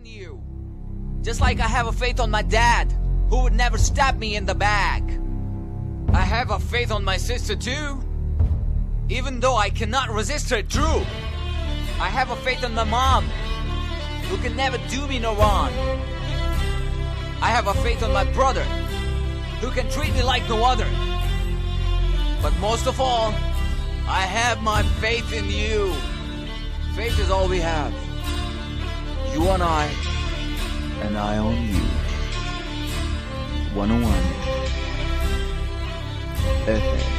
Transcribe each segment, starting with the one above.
in you. Just like I have a faith on my dad, who would never stab me in the back. I have a faith on my sister too, even though I cannot resist her truth. I have a faith on my mom, who can never do me no wrong. I have a faith on my brother, who can treat me like no other. But most of all, I have my faith in you. Faith is all we have. You on I, and I on you. 101 FM.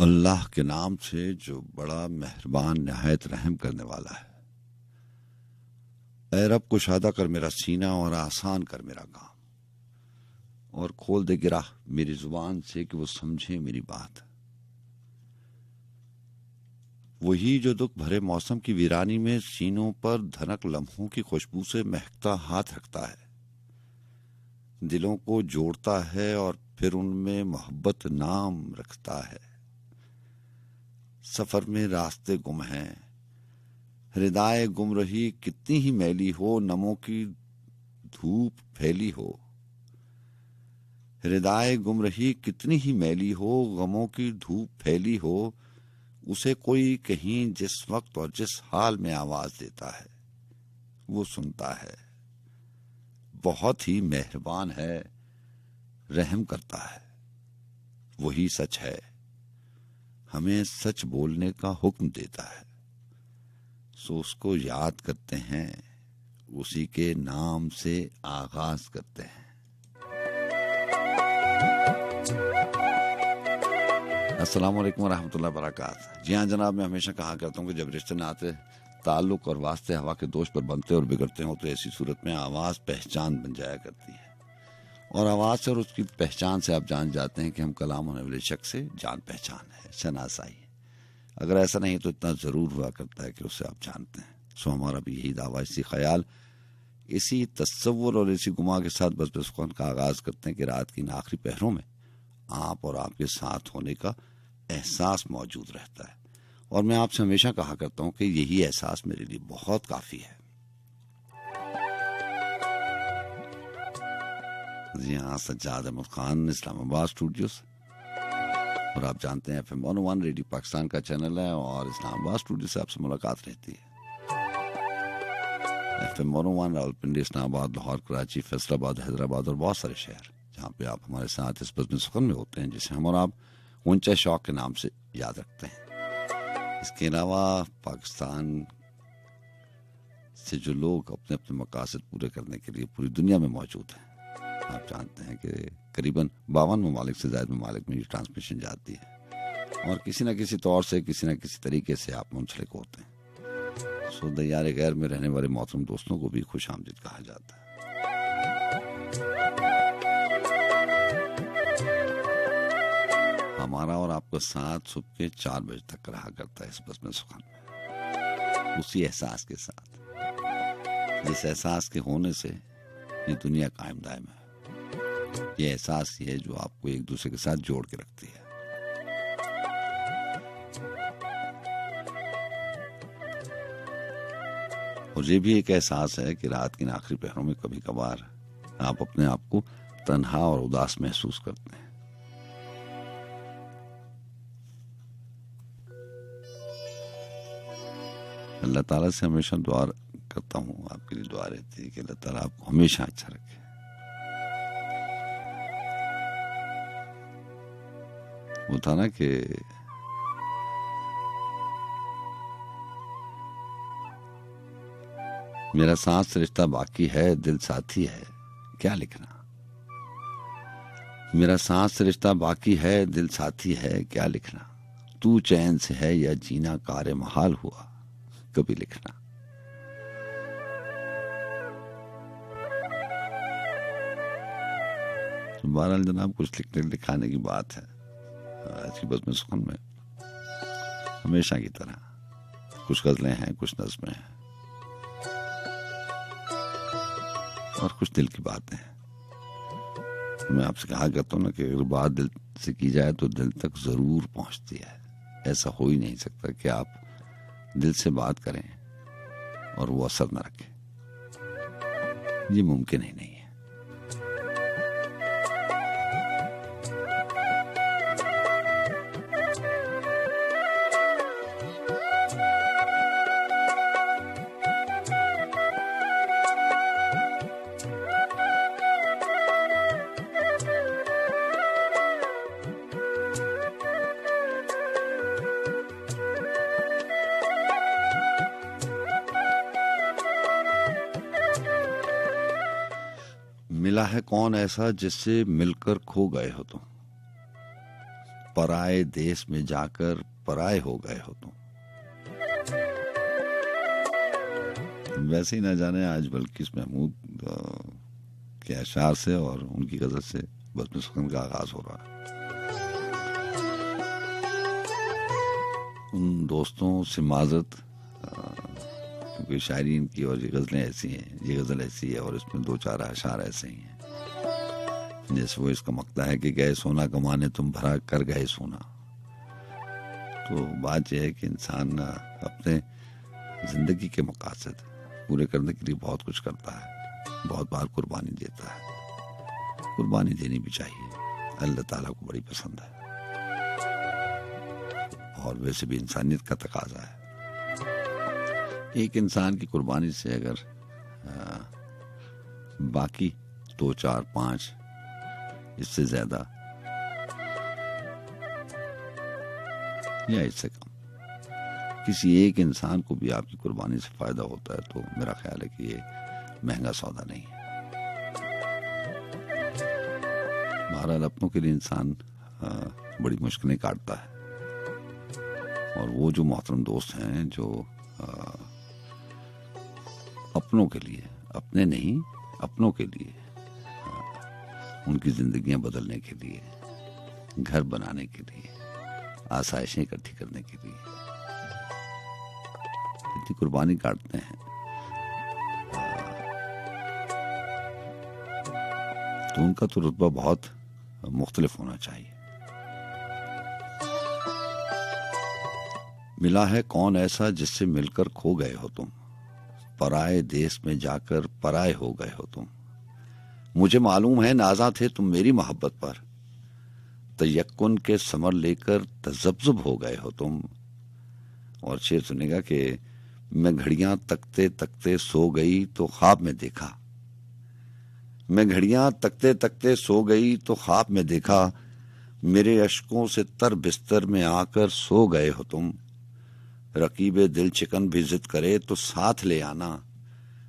अल्लाह के नाम से जो बड़ा मेहरबान निहायत रहम करने वाला है। ऐ रब कुशादा कर मेरा सीना और आसान कर मेरा काम, और खोल दे गिरा मेरी जुबान से कि वो समझे मेरी बात। वही जो दुख भरे मौसम की वीरानी में सीनों पर धनक लम्हों की खुशबू से महकता हाथ रखता है, दिलों को जोड़ता है और फिर उनमें मोहब्बत नाम रखता है। सफर में रास्ते गुम हैं, हृदय गुम रही कितनी ही मैली हो, नमों की धूप फैली हो। हृदय गुम रही कितनी ही मैली हो, गमों की धूप फैली हो। उसे कोई कहीं जिस वक्त और जिस हाल में आवाज देता है वो सुनता है। बहुत ही मेहरबान है, रहम करता है। वही सच है, हमें सच बोलने का हुक्म देता है। सो उसको याद करते हैं, उसी के नाम से आगाज करते हैं। अस्सलाम वालेकुम रहमतुल्लाहि व बरकातहू। जी हाँ जनाब, मैं हमेशा कहा करता हूँ कि जब रिश्ते नाते ताल्लुक और वास्ते हवा के दोष पर बनते और बिगड़ते हो तो ऐसी सूरत में आवाज़ पहचान बन जाया करती है, और आवाज़ से और उसकी पहचान से आप जान जाते हैं कि हम कलाम होने वाले शख्स से जान पहचान है, शनासाई है। अगर ऐसा नहीं तो इतना ज़रूर हुआ करता है कि उसे आप जानते हैं। सो हमारा भी यही दावा, इसी ख्याल, इसी तस्वुर और इसी गुमा के साथ बस सुकून का आगाज़ करते हैं कि रात की इन आखिरी पहरों में आप और आपके साथ होने का एहसास मौजूद रहता है। और मैं आपसे हमेशा कहा करता हूं कि यही एहसास मेरे लिए बहुत काफ़ी है। जी हाँ, सज्जाद अहमद खान, इस्लामाबाद स्टूडियो से। और आप जानते हैं FM 101 रेडियो पाकिस्तान का चैनल है और इस्लामाबाद स्टूडियो से आपसे मुलाकात रहती है। FM 101 रावलपिंडी, इस्लामाबाद, लाहौर, कराची, फैसलाबाद, हैदराबाद और बहुत सारे शहर जहाँ पे आप हमारे साथ इस बज़्म सुकून में होते हैं, जिसे हम और आप ऊंचा शौक के नाम से याद रखते हैं। इसके अलावा पाकिस्तान से जो लोग अपने अपने मकासद पूरे करने के लिए पूरी दुनिया में मौजूद हैं, आप जानते हैं कि करीबन 52 ममालिक से ज़्यादा ममालिक में ये ट्रांसमिशन जाती है, और किसी न किसी तौर से किसी न किसी तरीके से आप मुंसलिक होते हैं। सो दयारे गैर में रहने वाले मोहतरम दोस्तों को भी खुश आमदीद कहा जाता है। हमारा और आपका साथ सुबह के 4 बजे तक रहा करता है इस बस में सुकून में, उसी एहसास के साथ, जिस एहसास के होने से ये दुनिया कायम दायम है। ये एहसास ही है जो आपको एक दूसरे के साथ जोड़ के रखती है। और ये भी एक एहसास है कि रात के आखिरी पहरों में कभी कभार आप अपने आप को तन्हा और उदास महसूस करते हैं। अल्लाह ताला से हमेशा दुआ करता हूँ, आपके लिए दुआ रहती है कि अल्लाह ताला आपको हमेशा अच्छा रखे। वो था ना कि मेरा सांस से रिश्ता बाकी है, दिल साथी है, क्या लिखना। मेरा सांस से रिश्ता बाकी है, दिल साथी है, क्या लिखना। तू चैन से है या जीना कार महाल हुआ, कभी लिखना। तो बहरहाल जनाब, कुछ लिखने लिखाने की बात है आज की बज़्म सुकून में। हमेशा की तरह कुछ गजलें हैं, कुछ नज़्में हैं और कुछ दिल की बातें हैं। मैं आपसे कहा करता हूँ ना कि अगर बात दिल से की जाए तो दिल तक जरूर पहुंचती है। ऐसा हो ही नहीं सकता कि आप दिल से बात करें और वो असर न रखे, ये मुमकिन ही नहीं है। मिला है कौन ऐसा जिससे मिलकर खो गए हो तुम, पराए देश में जाकर पराए हो गए हो तुम। वैसे ही ना जाने आज बल्किस महमूद के अशार से और उनकी गजल से बज़्म सुखन का आगाज हो रहा है। उन दोस्तों से माजरत, क्योंकि शायरी इनकी और ये गज़लें ऐसी हैं, ये गज़ल ऐसी है और इसमें दो चार अशार ऐसे ही हैं। जैसे वो इसका मकता है कि गए सोना कमाने तुम भरा कर गए सोना। तो बात यह है कि इंसान अपने जिंदगी के मकासद पूरे करने के लिए बहुत कुछ करता है, बहुत बार कुर्बानी देता है। कुर्बानी देनी भी चाहिए, अल्लाह ताला को बड़ी पसंद है और वैसे भी इंसानियत का तकाजा है। एक इंसान की कुर्बानी से अगर बाकी 2, 4, 5 इससे ज्यादा या इससे कम किसी एक इंसान को भी आपकी कुर्बानी से फायदा होता है तो मेरा ख्याल है कि ये महंगा सौदा नहीं है। बहरहाल अपनों के लिए इंसान बड़ी मुश्किलें काटता है और वो जो मोहतरम दोस्त हैं जो अपनों के लिए, अपने नहीं अपनों के लिए, उनकी जिंदगियां बदलने के लिए, घर बनाने के लिए, आसाइशें इकट्ठी करने के लिए इतनी कुर्बानी काटते हैं तो उनका तो रुतबा बहुत मुख्तलिफ होना चाहिए। मिला है कौन ऐसा जिससे मिलकर खो गए हो तुम, पराए देश में जाकर पराए हो गए हो तुम। मुझे मालूम है नाज़ा थे तुम मेरी मोहब्बत पर, तयक्कुन के समर लेकर तज़ब्ज़ुब हो गए हो तुम। और शेर सुनेगा कि मैं घड़ियां तकते तकते सो गई तो ख्वाब में देखा, मैं घड़ियां तकते तकते सो गई तो ख्वाब में देखा, मेरे अश्कों से तर बिस्तर में आकर सो गए हो तुम। रकीबे दिल चिकन भी जिद करे तो साथ ले आना,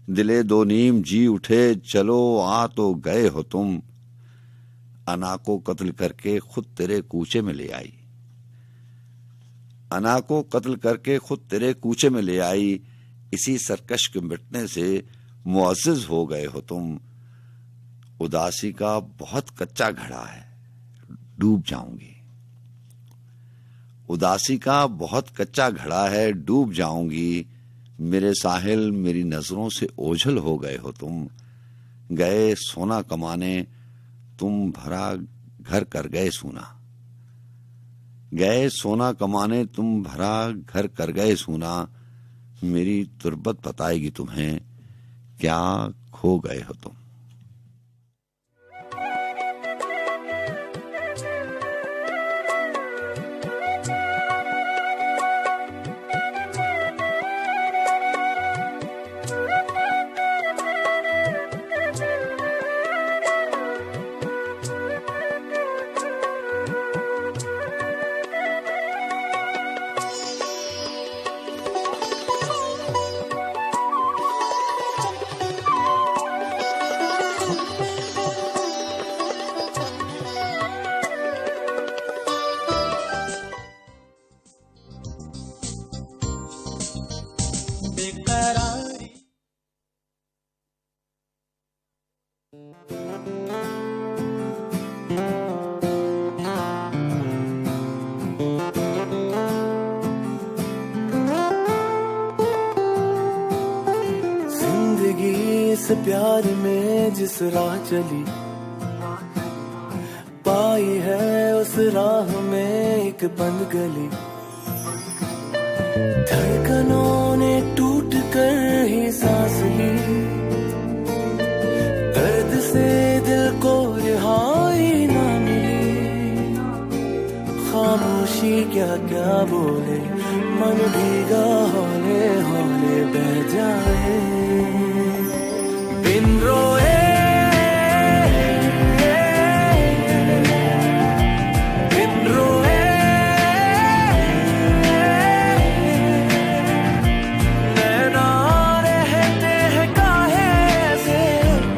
दिले दो नीम जी उठे चलो आ तो गए हो तुम। अना को कत्ल करके खुद तेरे कूचे में ले आई, अना को कत्ल करके खुद तेरे कूचे में ले आई, इसी सरकश के मिटने से मुअज़्ज़िज़ हो गए हो तुम। उदासी का बहुत कच्चा घड़ा है डूब जाऊंगी, उदासी का बहुत कच्चा घड़ा है डूब जाऊंगी, मेरे साहिल मेरी नजरों से ओझल हो गए हो तुम। गए सोना कमाने तुम भरा घर कर गए सोना, गए सोना कमाने तुम भरा घर कर गए सोना, मेरी तुरबत बताएगी तुम्हें क्या खो गए हो तुम। प्यार में जिस राह चली पाई है उस राह में एक बंद गली, धड़कनों ने टूट कर ही सांस ली, दर्द से दिल को रिहाई ना मिली, खामोशी क्या क्या बोले मन भीगा हौले हौले बह जाए, बिन रोए बिन रोए नैना रहते हैं काहे से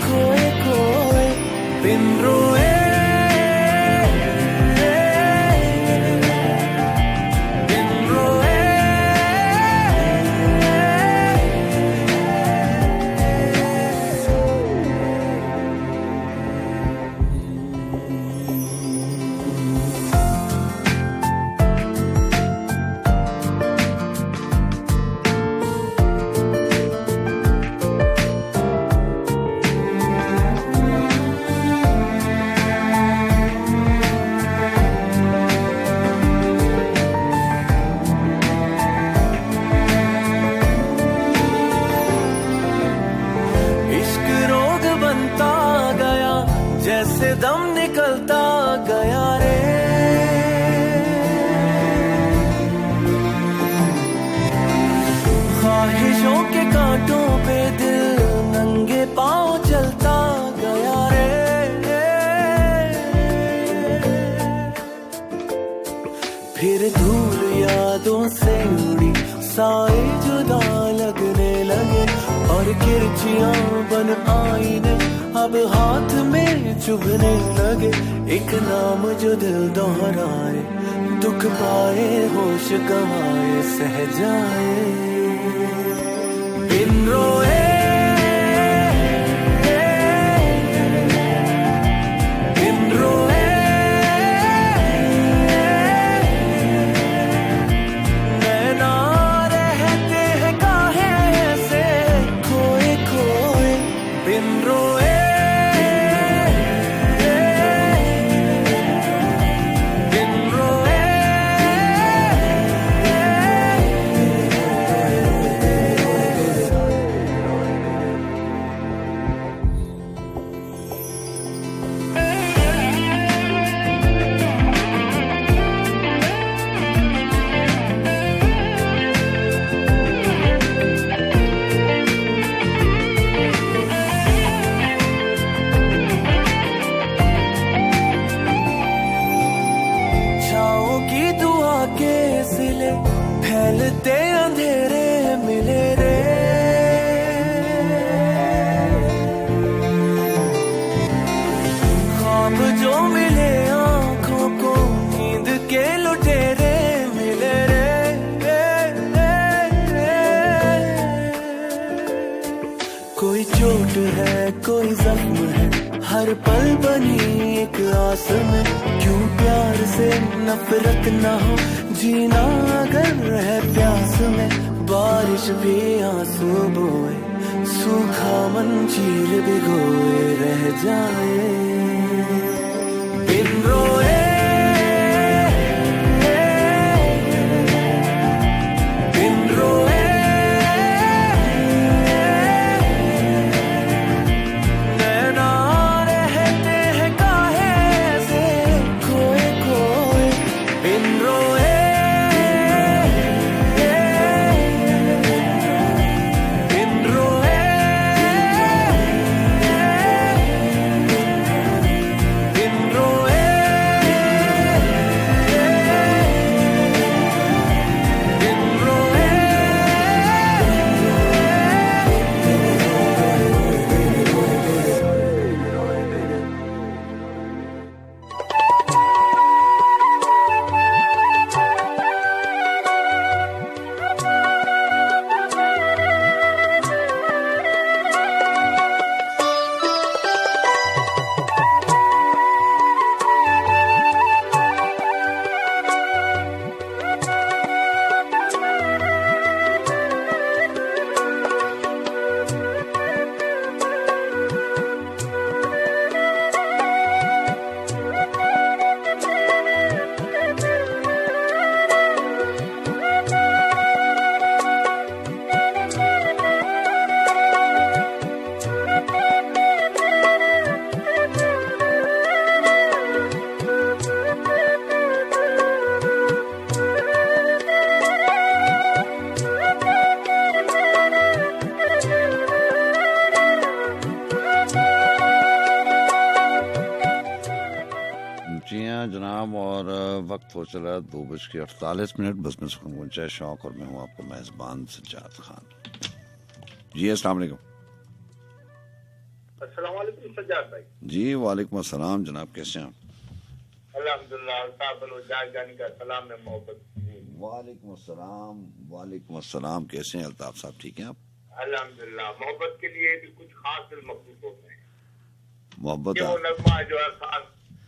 खोए खोए, बिन रोए फिर धूल यादों से उड़ी, साए जुदा लगने लगे और किरचियां बन आईने अब हाथ में चुभने लगे। एक नाम जो दिल दोहराए, दुख पाए होश गवाए सह जाए। बिन रोए बिन रोए नैना रहते हैं काहे ऐसे खोए खोए। बिन रोए फैलते अंधेरे मिले रे, ख्वाब जो मिले आंखों को नींद के लुटेरे मिले रे। कोई चोट है कोई जख्म है, हर पल बनी एक आस में। क्यों प्यार से नफरत ना हो, जीना अगर है प्यास में। बारिश भी आंसू बोए, सूखा मंजीर भिगोए रह जाए। बिन रोए बिन रोए नैना रहते हैं काहे ऐसे खोए खोए। बिन रोए जनाब और वक्त हो चला 2:48। बस में सुकून गुंजा शौक और मैं हूँ आपको मेजबान सज्जाद खान। जी अस्सलाम वालेकुम। अस्सलाम वालेकुम सज्जाद भाई। जी वालेकुम अस्सलाम जनाब, कैसे हैं आप? अल्हम्दुलिल्लाह। जानी का सलाम में मोहब्बत। वालेकुम अस्सलाम कैसे हैं अल्ताफ साहब, ठीक हैं आप? अल्हम्दुलिल्लाह। मोहब्बत के लिए भी कुछ खास दिल मखसूस होते हैं। मोहब्बत वो नगमा जो है खास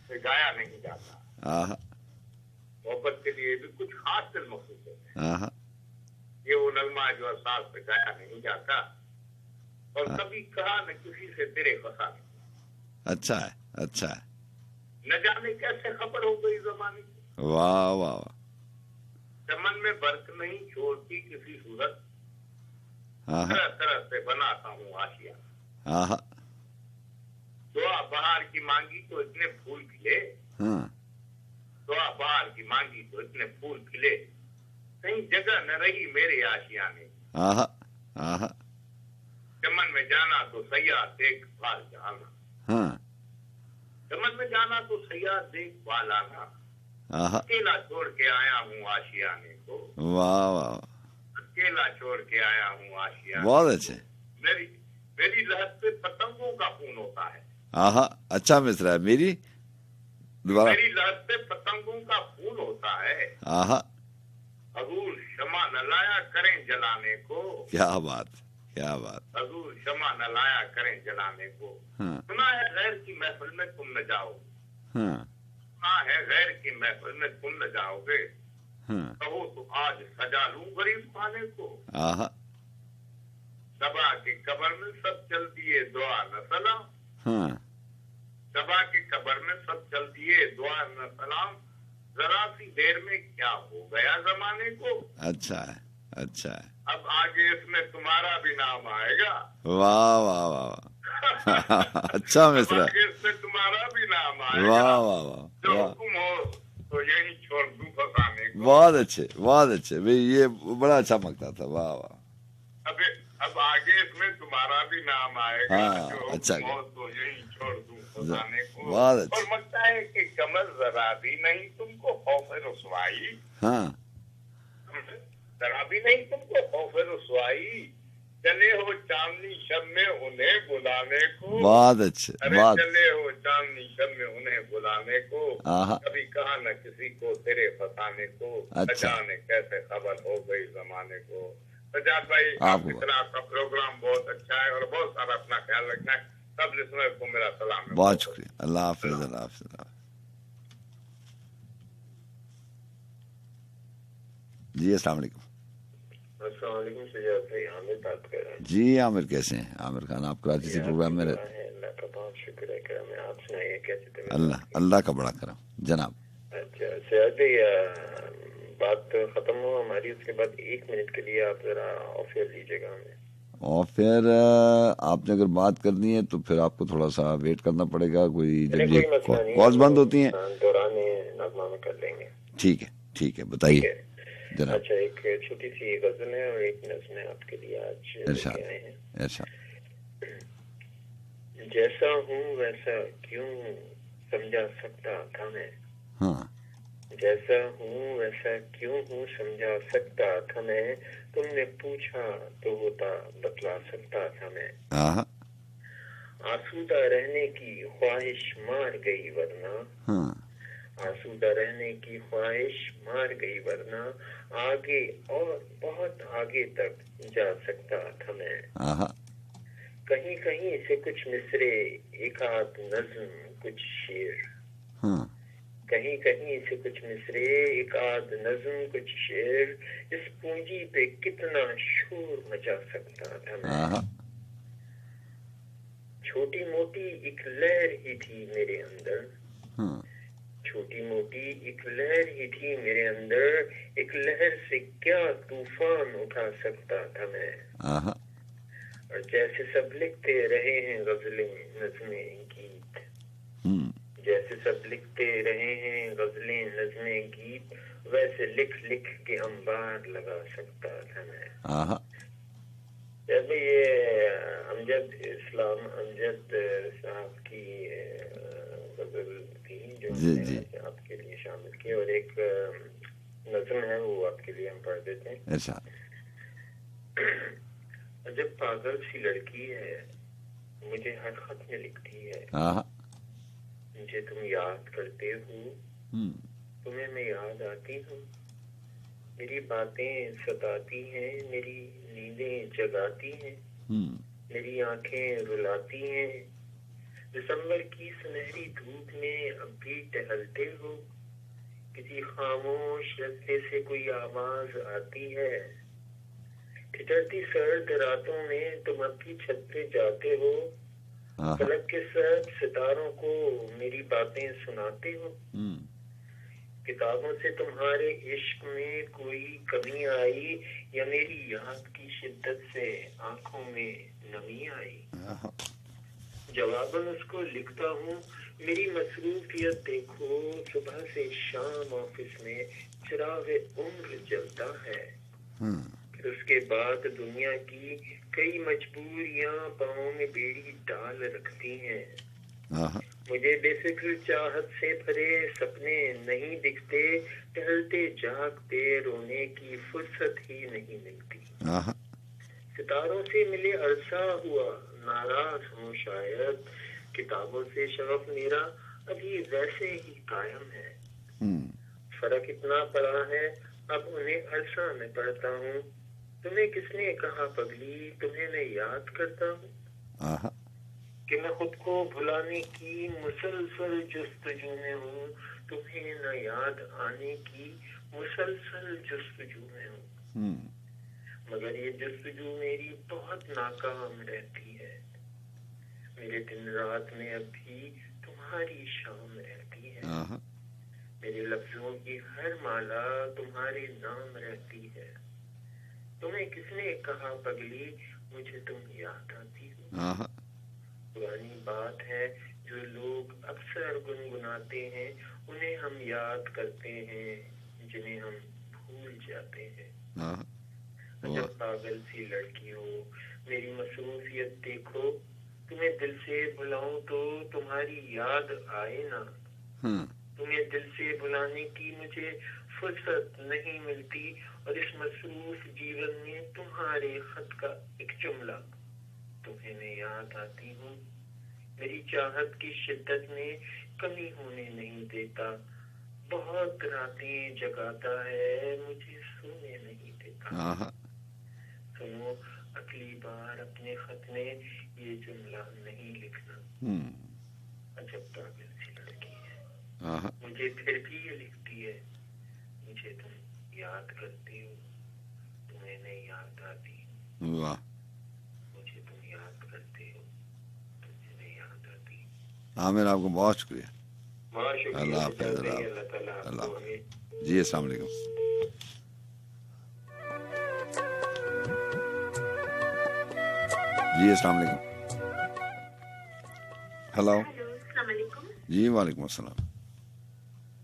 से गाया नहीं जाता। मोहब्बत के लिए भी कुछ खास दिल मखसूस होते हैं। ये वो नगमा जो है सास से गाया नहीं जाता और कभी कहा न किसी से तेरे फसा नहीं। अच्छा है, अच्छा है। न जाने कैसे खबर हो गई जमाने की। वाह वाह। चमन में बर्क नहीं छोड़ती किसी सूरत, तरह तरह से बनाता हूँ आशिया। दुआ बहार की मांगी तो इतने फूल खिले, दुआ बहार की मांगी तो इतने फूल खिले, कहीं जगह न रही मेरे आशियाने। चमन में जाना तो सैयाद देख भाल जाना, चमन में जाना तो सैयाद देख भाल आना, अकेला छोड़ के आया हूँ आशियाने को, वाह वाह, अकेला छोड़ के आया हूँ आशियाने। बहुत अच्छे। मेरी लहर पे पतंगों का खून होता है। अच्छा मिश्रा है। मेरी दोबारा। मेरी लहर पे पतंगों का खून होता है। हजूर क्षमा न लाया करें जलाने को। क्या बात, क्या बात। हजूर क्षमा न लाया करें जलाने को। सुना है गैर की महफिल में तुम न जाओ, सुना है गैर की महफिल में तुम न जाओगे, कहो तो आज सजा लूं गरीब खाने को। दबा के कब्र में सब चल दिए दुआ न सलाम, दबा के कब्र में सब चल दिए दुआ न सलाम, जरा सी देर में क्या हो गया जमाने को। अच्छा है, अच्छा है। अब आगे इसमें तुम्हारा भी नाम आएगा। वाह वाह वाह अच्छा मिश्रा। आगे इसमें तुम्हारा भी नाम आएगा। वाह वाह वाह। जो हुक्म हो तो यही छोड़ दूं फसाने को। बहुत अच्छे, बहुत अच्छे भाई, ये बड़ा अच्छा मकता था। वाह वाह। अब आगे इसमें तुम्हारा भी नाम आएगा। जो अच्छा हो तो यही छोड़ दूं फसाने को। बहुत अच्छा। और लगता है कि कमर जरा भी नहीं तुमको खौफ रुसवाई, जरा भी नहीं तुमको खौफ रुसवाई, चले हो चांदनी शब में उन्हें बुलाने को। बहुत अच्छे। चले हो चांदनी शब में उन्हें बुलाने को, कभी कहा न किसी को तेरे फसाने को। जाने कैसे खबर हो गई जमाने को। सजाद भाई आपका प्रोग्राम बहुत अच्छा है और बहुत सारा अपना ख्याल रखना है। सब लिसनर को मेरा सलाम है। बहुत शुक्रिया। अल्लाह हाफिज। अल्लाह हाफिज। जी अस्सलाम वालेकुम। अस्सलाम वालेकुम सजाद भाई, आमिर बात कर रहा हूँ। जी आमिर, कैसे हैं? आमिर खान, आप कराची से प्रोग्राम में रहते हैं। अल्लाह का बहुत शुक्र है करम है। आप सुनाइए कैसे थे? अल्लाह का बड़ा करम जनाब। अच्छा सजाद भाई, बात खत्म हो हमारी, उसके बाद 1 मिनट के लिए आप जरा ऑफेयर लीजिएगा हमें। ऑफेयर आपने अगर बात करनी है तो फिर आपको थोड़ा सा वेट करना पड़ेगा। कोई जब ये कॉल्स बंद होती हैं दौरान नगमा में कर लेंगे। ठीक है, ठीक है, बताइए जरा। अच्छा, एक छोटी सी गजल है और एक नज़्म है आपके लिए आज लेके आए हैं। अच्छा। जैसा हूँ वैसा क्यों समझा सकता था मैं, जैसा हूँ वैसा क्यों हूँ समझा सकता था मैं, तुमने पूछा तो होता बतला सकता था मैं। आसूदा रहने की ख्वाहिश मार गई वरना, आसूदा रहने की ख्वाहिश मार गई वरना, आगे और बहुत आगे तक जा सकता था मैं। कहीं कहीं से कुछ मिसरे, एक आध नज्म, कुछ शेर, कहीं कहीं से कुछ मिसरे, एक आध नज्म, कुछ शेर, इस पूंजी पे कितना शोर मचा सकता था मैं। छोटी मोटी एक लहर ही थी मेरे अंदर, छोटी मोटी एक लहर ही थी मेरे अंदर, एक लहर से क्या तूफान उठा सकता था मैं। और जैसे सब लिखते रहे हैं गजलें नज़्में गीत, जैसे सब लिखते रहे हैं गजलें नज़्में गीत, वैसे लिख लिख के अंबार लगा सकता था मैं। जब ये अमजद इस्लाम अमजद साहब की गजल थी जो आपके लिए शामिल की, और एक नज़्म है वो आपके लिए हम पढ़ देते हैं। ऐसा जब पागल सी लड़की है मुझे हर खत में लिखती है, मुझे तुम याद करते हो, तुम्हें मैं याद आती हूँ, मेरी बातें सताती हैं, मेरी नींदें जगाती हैं, मेरी आंखें रुलाती हैं। दिसंबर की सुनहरी धूप में अब भी टहलते हो, किसी खामोश रास्ते से कोई आवाज आती है, ठिठुरती सर्द रातों में तुम अब भी छत पे जाते हो, फलक के सर्द सितारों को मेरी बातें सुनाते हो। किताबों से तुम्हारे इश्क में कोई कमी आई, या मेरी याद की शिद्दत से आंखों में नमी आई। जवाबन उसको लिखता हूँ, मेरी मसरूफियत देखो, सुबह से शाम ऑफिस में चिराग उम्र जलता है, फिर उसके बाद दुनिया की कई मजबूरियां पाँव में बेड़ी डाल रखती हैं। मुझे बेफिक्र चाहत से भरे सपने नहीं दिखते, टहलते जागते रोने की फुर्सत ही नहीं मिलती। सितारों से मिले अरसा हुआ, नाराज हूँ शायद, किताबों से शगफ मेरा अभी वैसे ही कायम है। फर्क इतना पड़ा है अब उन्हें अरसा में पढ़ता हूँ। तुम्हें किसने कहा पगली, तुम्हें मैं याद करता हूँ कि मैं खुद को भुलाने की मुसलसल जस्तजू में हूँ, तुम्हें न याद आने की मुसलसल जस्तजू में हूँ। मगर ये जस्तजू मेरी बहुत नाकाम रहती है। मेरे दिन रात में अब भी तुम्हारी शाम रहती है। मेरे लफ्जों की हर माला तुम्हारे नाम रहती है। तुम्हें किसने कहा पगली, मुझे तुम याद आती हो। पुरानी बात है जो लोग अक्सर गुनगुनाते हैं, उन्हें हम याद करते हैं जिन्हें हम भूल जाते हैं। अजब पागल सी लड़की हो, मेरी मसरूफियत देखो, तुम्हें दिल से बुलाऊं तो तुम्हारी याद आए ना। तुम्हें दिल से बुलाने की मुझे फुर्सत नहीं मिलती, और इस मसरूफ जीवन में तुम्हारे खत का एक जुमला तुम्हें मैं याद आती हूँ। मेरी चाहत की शिद्दत में कमी होने नहीं देता, बहुत रातें जगाता है, मुझे सोने नहीं देता। सुनो, अगली बार अपने खत में ये जुमला नहीं लिखना। अजब पागल सी लड़की है, मुझे फिर भी ये लिखती है, मुझे तुम याद करती हो, तुम्हें नहीं याद आती। वाह, मुझे तुम याद करते हो, तुम्हें नहीं याद आती। आमिर, आपको बहुत शुक्रिया। अल्लाह हाफिज़। जी, अस्सलाम वालेकुम। जी, अस्सलाम वालेकुम। हेलो। अस्सलाम वालेकुम। जी, वालेकुम अस्सलाम।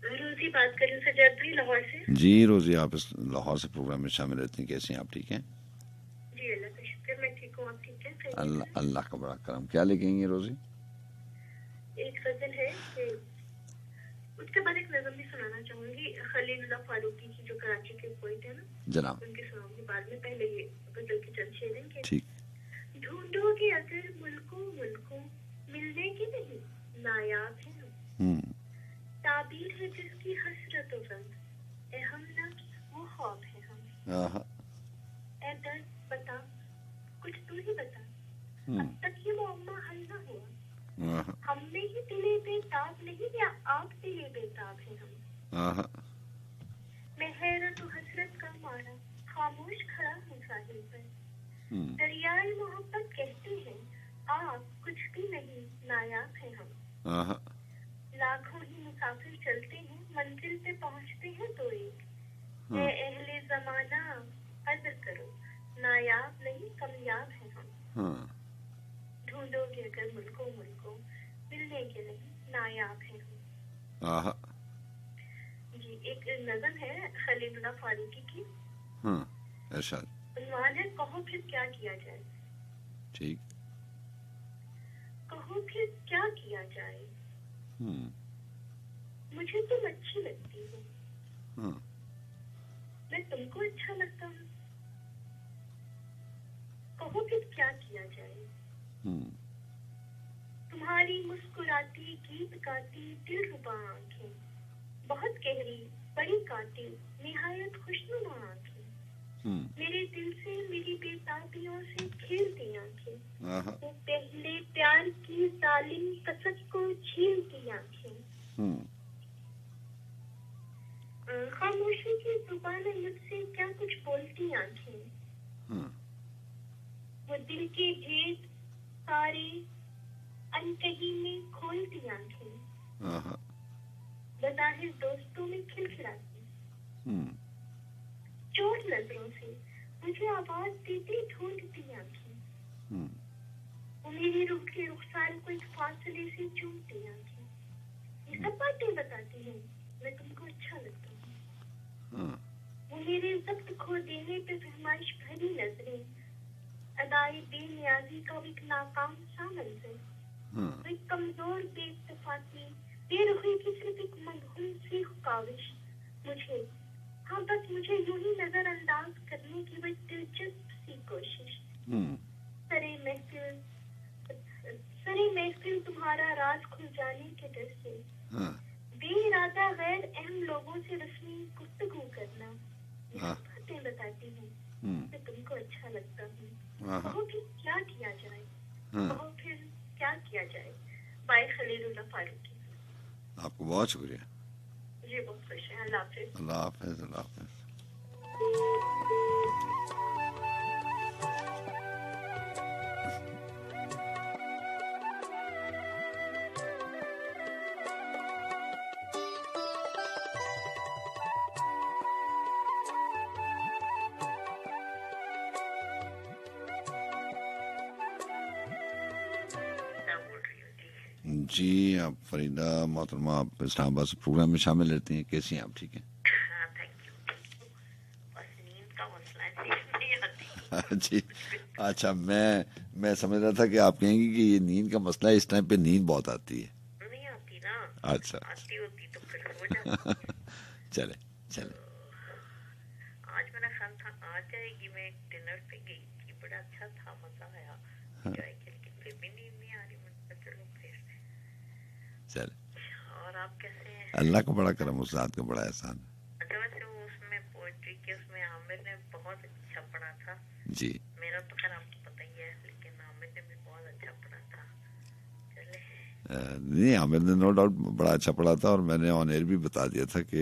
रोजी बात कर रही हूँ सजाद भाई, लाहौर से। जी रोजी, आप इस लाहौर से प्रोग्राम में शामिल रहती हैं, कैसी हैं आप? ठीक हैं? जी अल्लाह का शुक्र, मैं ठीक हूँ, आप ठीक हैं? अल्लाह का बड़ा करम। क्या लिखेंगे रोजी? एक गजल है कि उसके बाद एक नज़म भी सुनाना चाहूंगी, खलीलुल्लाह फारूकी की जो कराची के पोइट है ना, जनाब, उनकी सुनाऊंगी बाद में। पहले ये गजल की चंद शेर हैं कि ठीक। ढूंढोगे अगर मुल्कों मिलने की नहीं, नायाब है हम। ताबीर है जिसकी हसरत और गम, ए हम नफ्स वो ख्वाब है हम। ए दर्द बता, कुछ तू ही बता, अब तक ये मुअम्मा हल ना हुआ। हमने ही दिले बेताब नहीं, या आप दिले बेताब है हम। मैं हैरत और हसरत का मारा खामोश खड़ा हूँ साहिल पर। दरियाए मोहब्बत कहते हैं आप कुछ भी नहीं, नायाब है हम। लाखों ही मुसाफिर चलते हैं, मंजिल पे पहुँचते हैं तो एक। ए अहले जमाना कदर करो, नायाब नहीं कामयाब है हम। ढूंढोगे अगर मुल्कों मिलने के नहीं, नायाब है हम। जी, एक नज़म है खलीलुल्लाह फारूकी की। उन्वान है कहो फिर क्या किया जाए। ठीक। कहो फिर क्या किया जाए, मुझे तुम अच्छी लगती हो, मैं तुमको अच्छा लगता हूँ। कहो फिर क्या किया जाए, तुम्हारी मुस्कुराती गीत गाती दिलरुबा आंखें, बहुत गहरी बड़ी कातिल निहायत खुशनुमा आंखें, मेरे दिल से मेरी बेताबियों से खेलती आंखें, वो पहले प्यार की जालिम कसक को छीलती आंखें। खामोशी की जुबान मुझसे क्या कुछ बोलती आंखें, वो दिल के भेद सारे अनकही में खोलती आंखें, बज़ाहिर दोस्तों में खिलखिलाती, चोट नजरों से मुझे आवाज देती ढूंढती आंखें, वो मेरी रूह के रुखसार को एक फासले से चूमती आंखें। ये सब बातें बताती हैं मैं तुमको अच्छा लगता हूँ। वो मेरे जब्त खो देने पे फरमाइश भरी नजरें, अदाई बेनियाजी का एक नाकाम सा मंजर, कोई कमजोर बेइत्तेफाकी, बेरुखी की सिर्फ एक मलहूम सी ख्वाहिश मुझे, हाँ बस मुझे यूं ही नजरअंदाज करने की वह दिलचस्प सी कोशिश। सरे महफिल तुम्हारा राज खुल जाने के डर से बेइरादा गैर अहम लोगों से रस्मी गुफ्तगू करना, बातें बताती हूँ, मैं तुमको अच्छा लगता हूँ, कहो फिर क्या किया जाए, कहो फिर क्या किया जाए। बाय खलीलुल्लाह फारूकी। आपको बहुत शुक्रिया। जी बहुत खुश है। अल्लाह हाफिज। अल्लाह हाफिज। अल्लाह हाफिज। जी आप फरीदा मोहतरमा, आप इस्लामाबाद से प्रोग्राम में शामिल रहती हैं, कैसी हैं आप? ठीक हैं? जी अच्छा, मैं समझ रहा था कि आप कहेंगी कि ये नींद का मसला है, इस टाइम पे नींद बहुत आती है। नहीं आती ना। अच्छा आती होती तो फिर सो जाती। चले चले। आज मेरा ख्याल था आ जाएगी, मैं डिनर पे गई थी, बड़ा अच्छा था, मजा आया, एंजॉय करके, फिर भी नींद नहीं आ रही, मुझे चलो फिर। चले। और आप कैसे हैं? अल्लाह का बड़ा करम, उस रात का बड़ा एहसान। अच्छा वैसे उसमें पोएट्री के उसमें आमिर ने बहुत अच्छा पढ़ा था। जी मेरा तो खैर आपको पता ही है, लेकिन आमिर ने भी बहुत अच्छा पढ़ा था। चले। नहीं, आमिर ने नो डाउट बड़ा अच्छा पढ़ा था, और मैंने ऑन एयर भी बता दिया था कि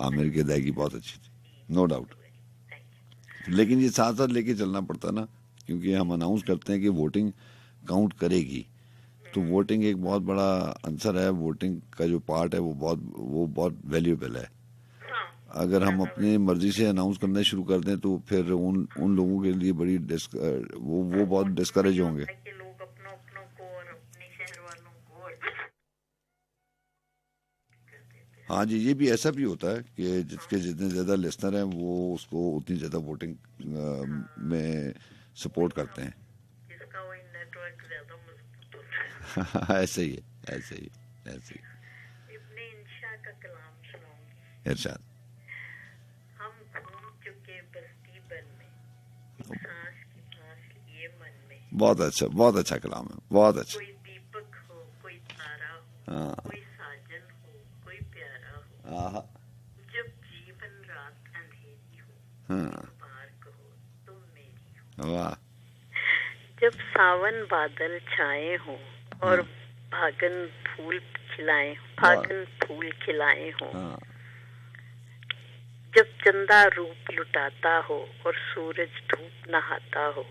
आमिर की अदायगी बहुत अच्छी थी, नो डाउट। लेकिन ये साथ साथ लेके चलना पड़ता ना, क्योंकि हम अनाउंस करते हैं कि वोटिंग काउंट करेगी, तो वोटिंग एक बहुत बड़ा आंसर है। वोटिंग का जो पार्ट है वो बहुत वैल्यूएबल है। अगर हम अपनी मर्जी से अनाउंस करना शुरू कर दें तो फिर उन लोगों के लिए बड़ी वो बहुत डिस्करेज होंगे। लोग अपनों को और अपने शहर वालों को। हाँ जी, ये भी ऐसा भी होता है कि जिसके जितने ज्यादा लिसनर हैं वो उसको उतनी ज्यादा वोटिंग में सपोर्ट करते हैं। जिसका वही नेटवर्क ज्यादा मजबूत होता है। ऐसे ही है, ऐसे ही ऐसे ही। इब्ने इंशा का कलाम सुनाऊंगी। इरशाद। हम घूम चुके बस्ती बन में, सांस की सांस लिए मन में। बहुत अच्छा कलाम है, बहुत अच्छा। कोई दीपक हो, कोई तारा हो, हाँ। कोई साजन हो, कोई प्यारा हो। जब जीवन रात अंधेरी हो, बार कहो तुम मेरी हो। वाह। जब सावन बादल छाए हो और फागुन फूल खिलाए हो। जब चंदा रूप लुटाता हो और सूरज धूप नहाता हो,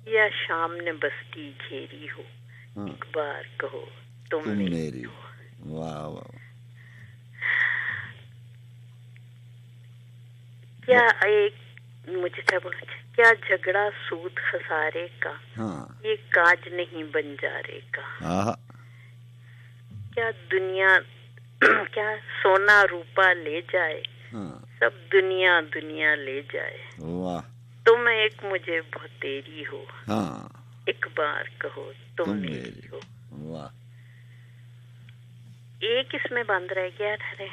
या शाम ने बस्ती घेरी हो, एक बार कहो तुम मेरी हो। वाह वाह। क्या एक मुझे क्या बोलना चाहिए, क्या झगड़ा सूद खसारे का, ये काज नहीं बंजारे का। क्या दुनिया क्या सोना रूपा ले जाए, सब दुनिया दुनिया ले जाए। वाह। तुम एक मुझे बहुत तेरी हो, एक बार कहो तुम मेरी हो। वाह। एक इसमें बंद रह गया। अरे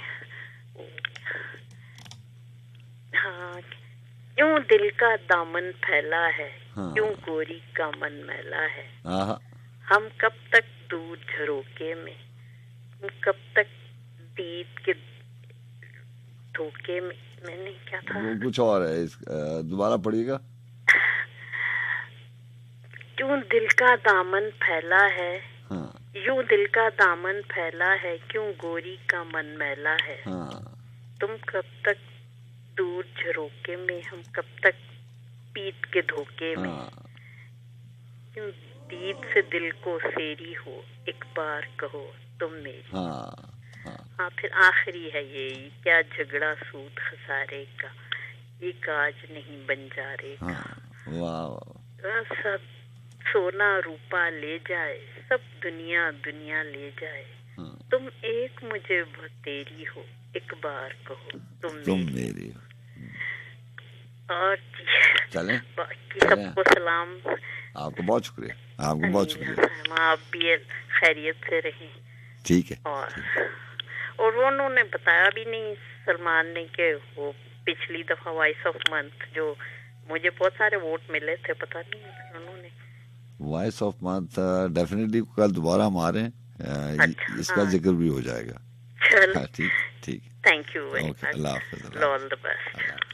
हाँ, क्यों दिल का दामन फैला है, क्यों गोरी का मन मैला है। हम कब तक दूर झरोके में, कब तक दीद के धोखे में। मैंने क्या था, वो कुछ और है, दोबारा पढ़िएगा। क्यों दिल का दामन फैला है, यूं दिल का दामन फैला है, क्यों गोरी का मन मैला है। तुम कब तक दूर झरोके में, हम कब तक पीत के धोखे में। क्यों दीद से दिल को सेरी हो, एक बार कहो तुम मेरी। हाँ फिर आखिरी है यही, क्या झगड़ा सूद खसारे का, ये काज नहीं बंजारे का। वाह। सब सोना रूपा ले जाए, सब दुनिया दुनिया ले जाए। तुम एक मुझे बहुत तेरी हो, एक बार कहो तुम मेरी हो। और चले बाकी सबको सलाम। आपको बहुत शुक्रिया, आपको बहुत शुक्रिया। आप भी खैरियत से रही। ठीक है। और वो उन्होंने बताया भी नहीं सलमान ने कि वो पिछली दफा वॉइस ऑफ मंथ जो मुझे बहुत सारे वोट मिले थे, पता नहीं उन्होंने। वॉइस ऑफ मंथ डेफिनेटली कल दोबारा हमारे इसका जिक्र भी हो जाएगा। चलो ठीक ठीक, थैंक यू वेरी मच, अल्लाह हाफिज़, ऑल द बेस्ट।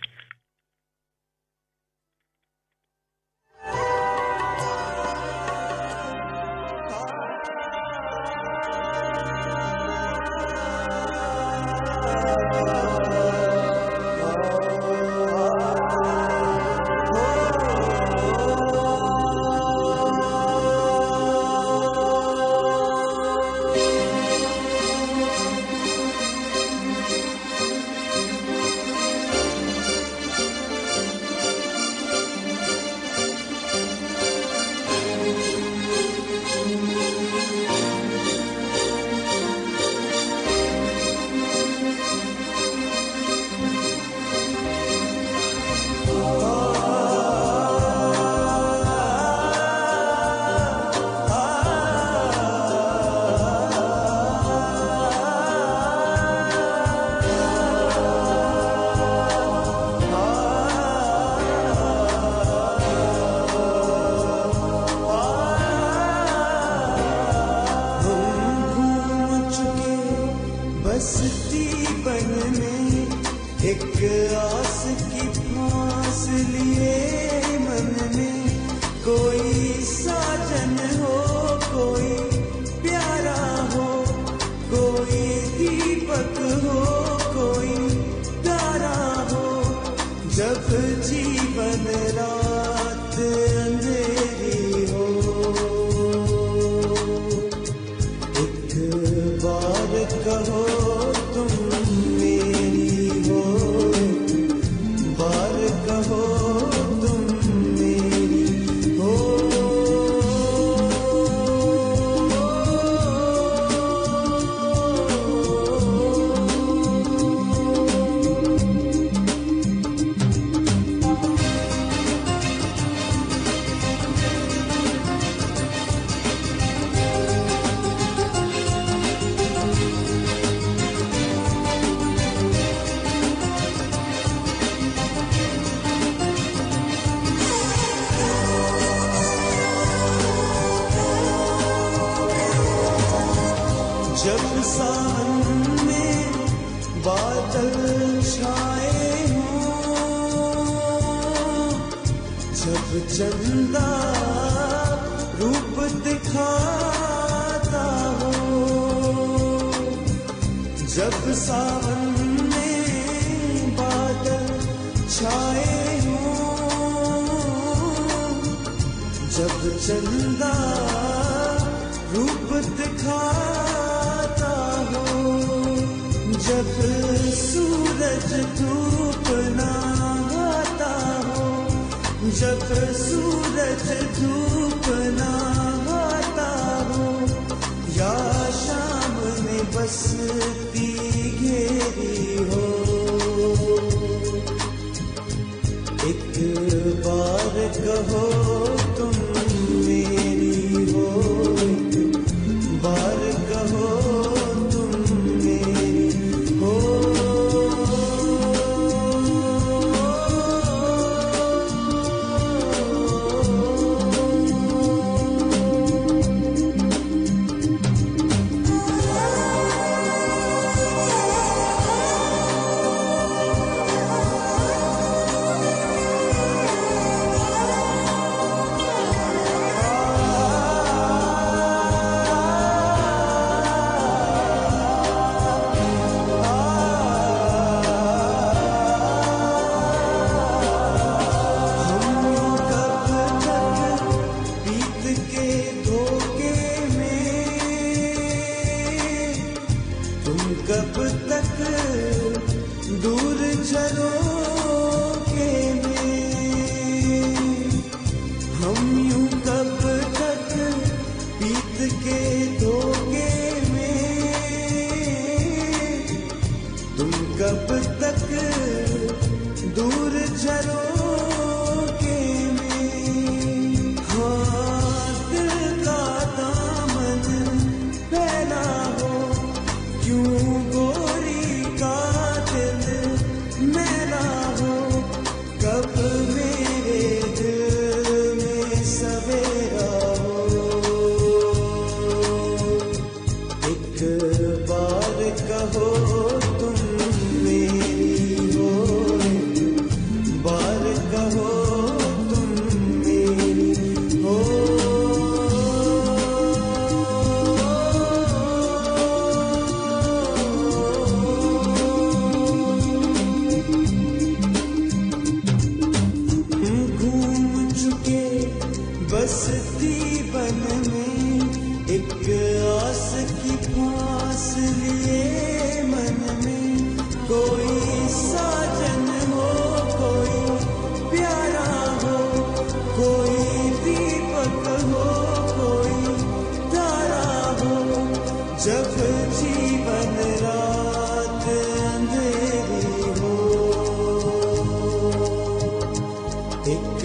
एक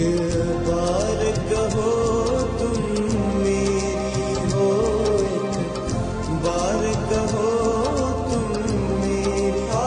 बार कहो तुम मेरी हो, एक बार कहो तुम मेरी हो।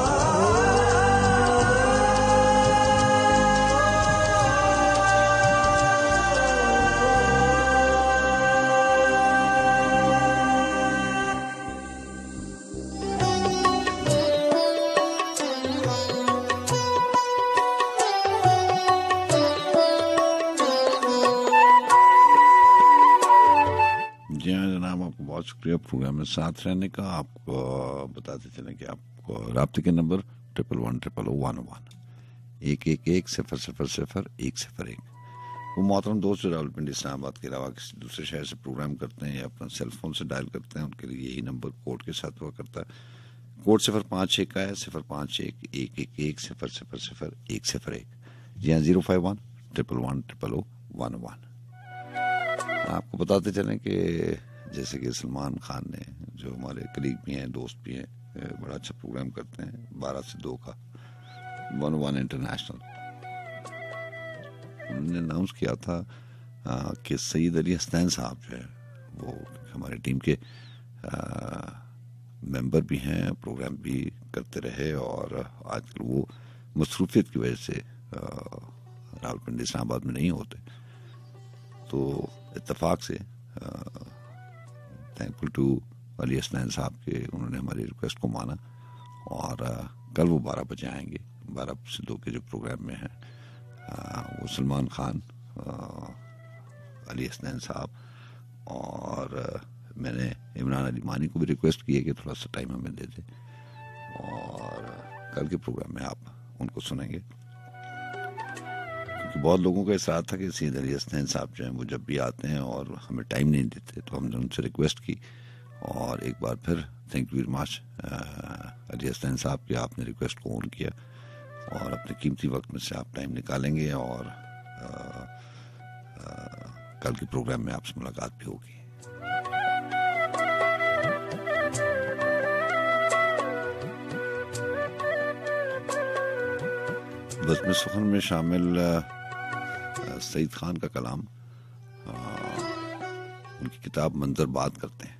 जी हाँ जनाब, आपको बहुत शुक्रिया प्रोग्राम में साथ रहने का। आपको बताते चले कि आपको राब्ते के नंबर 111101 111-000-101। वो मोहतरम दोस्त जो रावलपिंडी इस्लामाबाद के अलावा किसी दूसरे शहर से प्रोग्राम करते हैं या अपना सेल फोन से डायल करते हैं, उनके लिए यही नंबर कोड के साथ हुआ करता है। कोड 051 का है, 051-111-000-101। जी हाँ, 051-111-000-101। आपको बताते चलें कि जैसे कि सलमान खान ने, जो हमारे कलीग भी हैं, दोस्त भी हैं, बड़ा अच्छा प्रोग्राम करते हैं 12 से 2 का 101 इंटरनेशनल। उन्होंने अनाउंस किया था कि सईद अली हसनैन साहब जो है वो हमारी टीम के मेंबर भी हैं, प्रोग्राम भी करते रहे और आजकल वो मसरूफियत की वजह से रावलपिंडी इस्लामाबाद में नहीं होते। तो इत्तेफाक से थैंकफुल टू अली हसनैन साहब के उन्होंने हमारी रिक्वेस्ट को माना और कल वो 12 बजे आएंगे। 12 से 2 के जो प्रोग्राम में है वो सलमान खान, अली हसनैन साहब और मैंने इमरान अली मानी को भी रिक्वेस्ट की है कि थोड़ा सा टाइम हमें दे दे और कल के प्रोग्राम में आप उनको सुनेंगे। क्योंकि बहुत लोगों का इस था कि सईद अली हसनैन साहब जो हैं वो जब भी आते हैं और हमें टाइम नहीं देते, तो हमने उनसे रिक्वेस्ट की और एक बार फिर thank you very much Ali Hasnain साहब कि आपने रिक्वेस्ट को ऑन किया और अपने कीमती वक्त में से आप टाइम निकालेंगे और कल के प्रोग्राम में आपसे मुलाकात भी होगी। बज़्म सुखन में शामिल सईद खान का कलाम, उनकी किताब मंजर बात करते हैं।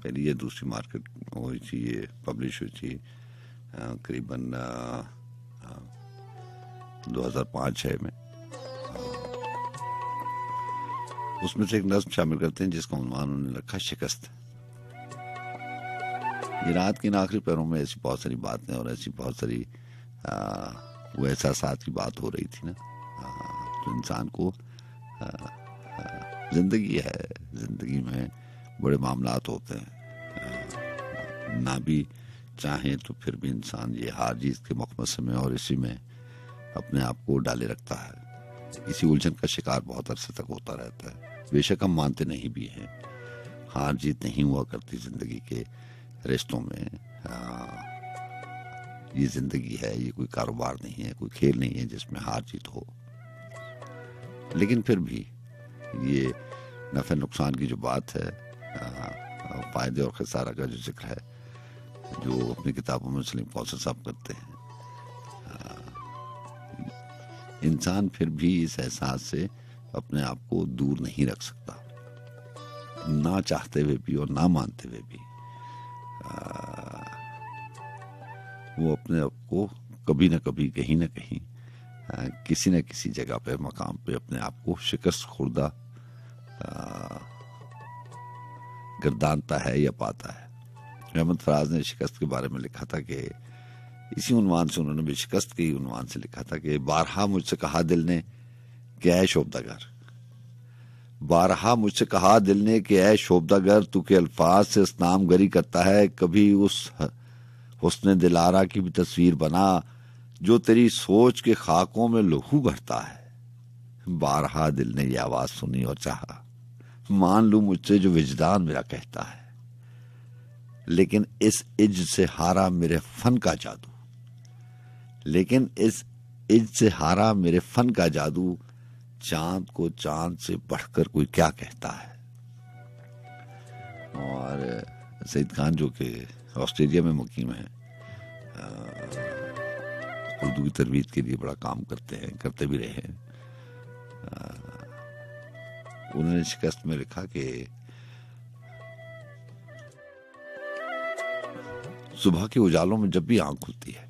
पहले ये दूसरी मार्केट हुई थी, ये पब्लिश हुई थी करीबन 2005-06 में। उसमें से एक नज़्म शामिल करते हैं जिसका उन्वान उन्होंने रखा शिकस्त। ये रात के इन आखिरी पैरों में ऐसी बहुत सारी बातें और ऐसी बहुत सारी वो एहसासात की बात हो रही थी ना, तो इंसान को जिंदगी है, जिंदगी में बड़े मामलात होते हैं, ना भी चाहे तो फिर भी इंसान ये हार जीत के मखमसे में और इसी में अपने आप को डाले रखता है। इसी उलझन का शिकार बहुत अरसे तक होता रहता है। बेशक हम मानते नहीं भी हैं, हार जीत नहीं हुआ करती जिंदगी के रिश्तों में। ये जिंदगी है, ये कोई कारोबार नहीं है, कोई खेल नहीं है जिसमें हार जीत हो। लेकिन फिर भी ये नफे नुकसान की जो बात है, फायदे और खसारा का जो जिक्र है, जो अपनी किताबों में सलीम कौसर साहब करते हैं, इंसान फिर भी इस एहसास से अपने आप को दूर नहीं रख सकता, ना चाहते हुए भी और ना मानते हुए भी। वो अपने आप को कभी न कभी, कहीं न कहीं, किसी न किसी जगह पे, मकाम पे अपने आप को शिकस्त खुर्दा गर्दानता है या पाता है। अहमद फराज ने शिकस्त के बारे में लिखा था कि इसी उन्वान से उन्होंने भी शिकस्त के उन्वान से लिखा था कि बारहा मुझसे कहा दिल ने कि ऐ शोबदागर, बारहा मुझसे कहा दिल ने कि ऐ शोबदागर, तू के अल्फाज से इस्नाम गरी करता है, कभी उस हुस्न दिलारा की भी तस्वीर बना जो तेरी सोच के खाकों में लहू भरता है। बारहा दिल ने ये आवाज सुनी और चाहा मान लूं मुझसे जो विजदान मेरा कहता है, लेकिन इस इज्ज से हारा मेरे फन का जादू, लेकिन इस इज्ज से हारा मेरे फन का जादू, चांद को चांद से बढ़कर कोई क्या कहता है। और सईद खान जो कि ऑस्ट्रेलिया में मुकीम है, उर्दू की तरबीत के लिए बड़ा काम करते हैं, करते भी रहे हैं। उन्होंने शिकस्त में लिखा कि सुबह के उजालों में जब भी आंख खुलती है,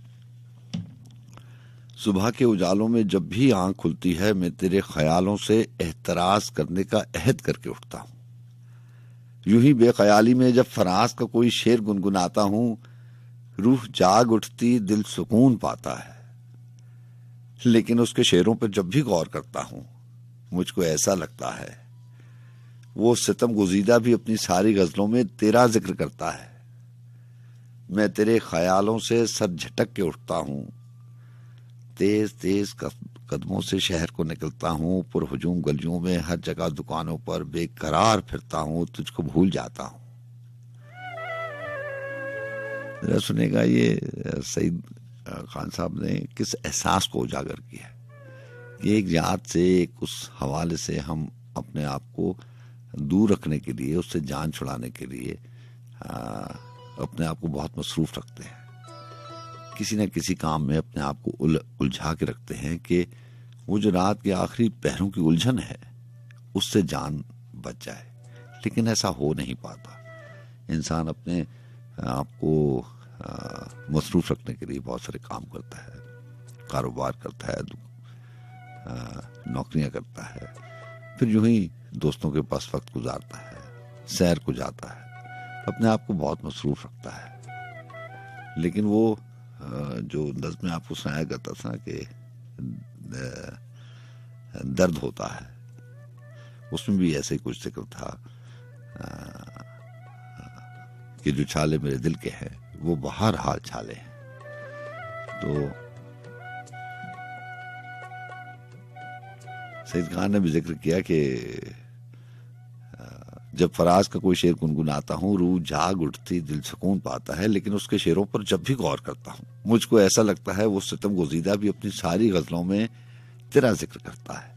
सुबह के उजालों में जब भी आंख खुलती है, मैं तेरे ख्यालों से एहतराज करने का अहद करके उठता हूं। यूं ही बेख्याली में जब फराज का कोई शेर गुनगुनाता हूं, रूह जाग उठती, दिल सुकून पाता है। लेकिन उसके शेरों पर जब भी गौर करता हूं, मुझको ऐसा लगता है वो सितम गुजीदा भी अपनी सारी गजलों में तेरा जिक्र करता है। मैं तेरे ख्यालों से सर झटक के उठता हूं, तेज तेज कदमों से शहर को निकलता हूं, पुरहुजूम गलियों में हर जगह दुकानों पर बेकरार फिरता हूं, तुझको भूल जाता हूं। जरा सुनेगा ये सईद खान साहब ने किस एहसास को उजागर किया कि एक याद से, एक उस हवाले से हम अपने आप को दूर रखने के लिए, उससे जान छुड़ाने के लिए अपने आप को बहुत मसरूफ रखते हैं, किसी न किसी काम में अपने आप को उलझा के रखते हैं कि वो जो रात के आखिरी पहरों की उलझन है उससे जान बच जाए। लेकिन ऐसा हो नहीं पाता। इंसान अपने आप को मसरूफ रखने के लिए बहुत सारे काम करता है, कारोबार करता है, नौकरियां करता है, फिर यूं ही दोस्तों के पास वक्त गुजारता है, सैर को जाता है, अपने आप को बहुत मसरूफ रखता है। लेकिन वो जो नज़्म में आपको सुनाया करता था कि दर्द होता है, उसमें भी ऐसे ही कुछ जिक्र था कि जो छाले मेरे दिल के हैं वो बाहर हाल छाले हैं। तो सईद खान ने भी जिक्र किया कि जब फराज का कोई शेर गुनगुनाता हूं, रूह जाग उठती, दिल सुकून पाता है। लेकिन उसके शेरों पर जब भी गौर करता हूं, मुझको ऐसा लगता है वो सितम गुजीदा भी अपनी सारी गजलों में तेरा जिक्र करता है।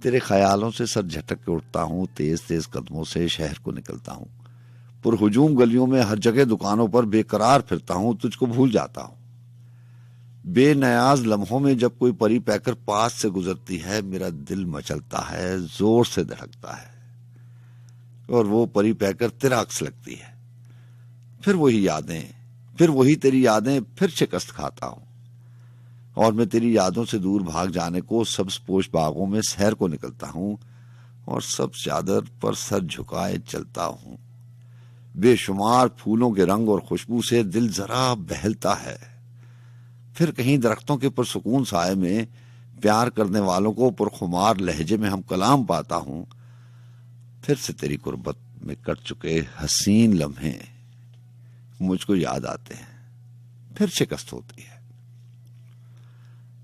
तेरे ख्यालों से सर झटक के उठता हूं, तेज तेज कदमों से शहर को निकलता हूं, पुरहुजूम गलियों में हर जगह दुकानों पर बेकरार फिरता हूं, तुझको भूल जाता हूं। बेनयाज लम्हों में जब कोई परी पैकर पास से गुजरती है, मेरा दिल मचलता है, जोर से धड़कता है, और वो परी पैकर तेरा अक्स लगती है। फिर वही यादें, फिर वही तेरी यादें, फिर शिकस्त खाता हूं, और मैं तेरी यादों से दूर भाग जाने को सब्ज पोश बागों में सैर को निकलता हूं, और सब चादर पर सर झुकाए चलता हूं। बेशुमार फूलों के रंग और खुशबू से दिल जरा बहलता है। फिर कहीं दरख्तों के पुरसुकून साए में प्यार करने वालों को पुरखुमार लहजे में हम कलाम पाता हूं। फिर से तेरी कुर्बत में कट चुके हसीन लम्हे मुझको याद आते हैं। फिर शिकस्त होती है,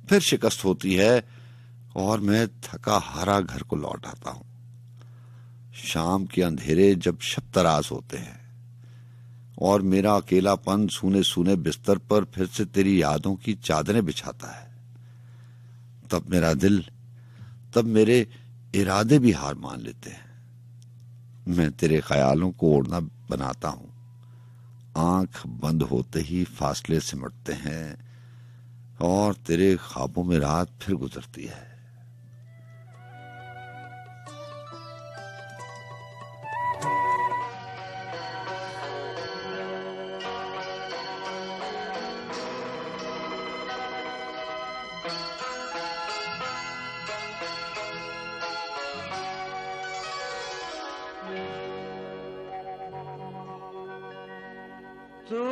फिर शिकस्त होती है, और मैं थका हारा घर को लौट आता हूं। शाम के अंधेरे जब शब तराज होते हैं और मेरा अकेलापन सूने सूने बिस्तर पर फिर से तेरी यादों की चादरें बिछाता है, तब मेरा दिल, तब मेरे इरादे भी हार मान लेते हैं। मैं तेरे ख्यालों को ओढ़ना बनाता हूं, आंख बंद होते ही फासले सिमटते हैं, और तेरे ख्वाबों में रात फिर गुजरती है। तू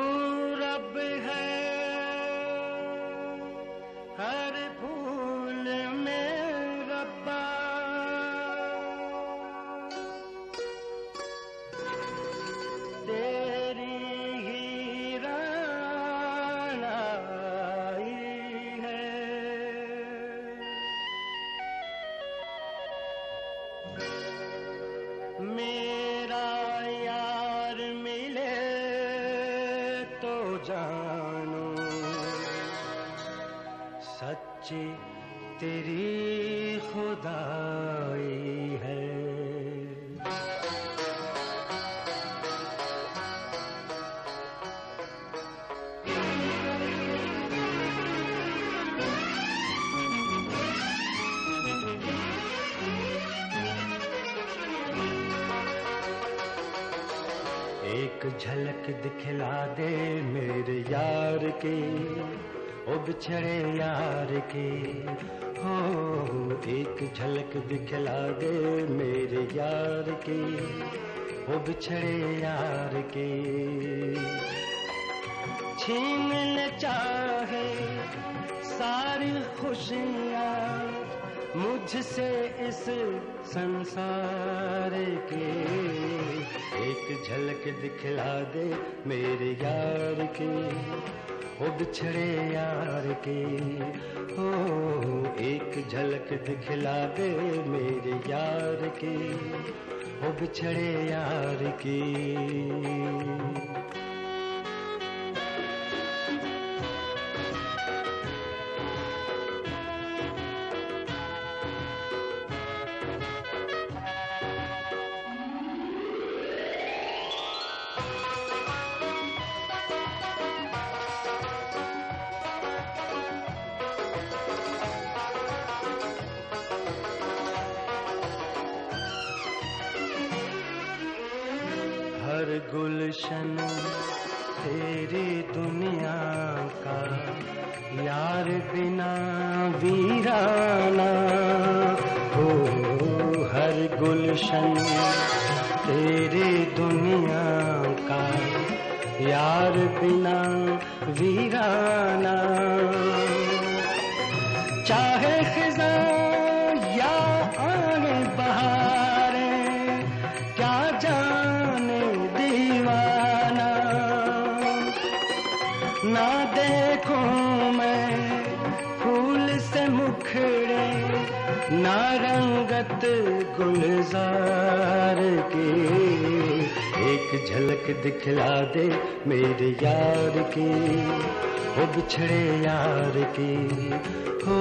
रब है हर फूल में रब्बा, तेरी ही रानाई है। मेरा यार मिले तो जानो सच्ची तेरी खुदाई है। एक झलक दिखला दे मेरे यार की, ओ बिछड़े यार की, हो एक झलक दिखला दे मेरे यार की, ओ बिछड़े यार की। छीन ले चाहे सारी खुशियाँ मुझसे इस संसार के, एक झलक दिखला दे मेरे यार की, ओ बिछड़े यार की, हो एक झलक दिखला दे मेरे यार की, ओ बिछड़े यार की। हर गुलशन तेरी दुनिया का, यार बिना वीराना, हो हर गुलशन तेरी दुनिया का, यार बिना वीराना। चाहे खिज़ां या आने बहारें, क्या जाने दीवाना, ना देखूं मैं फूल से मुखड़े, ना रंगत गुलजार की, एक झलक दिखला दे मेरे यार की, ओ बिछड़े यार की, हो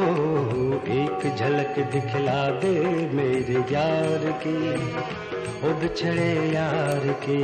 एक झलक दिखला दे मेरे यार की, ओ बिछड़े यार की।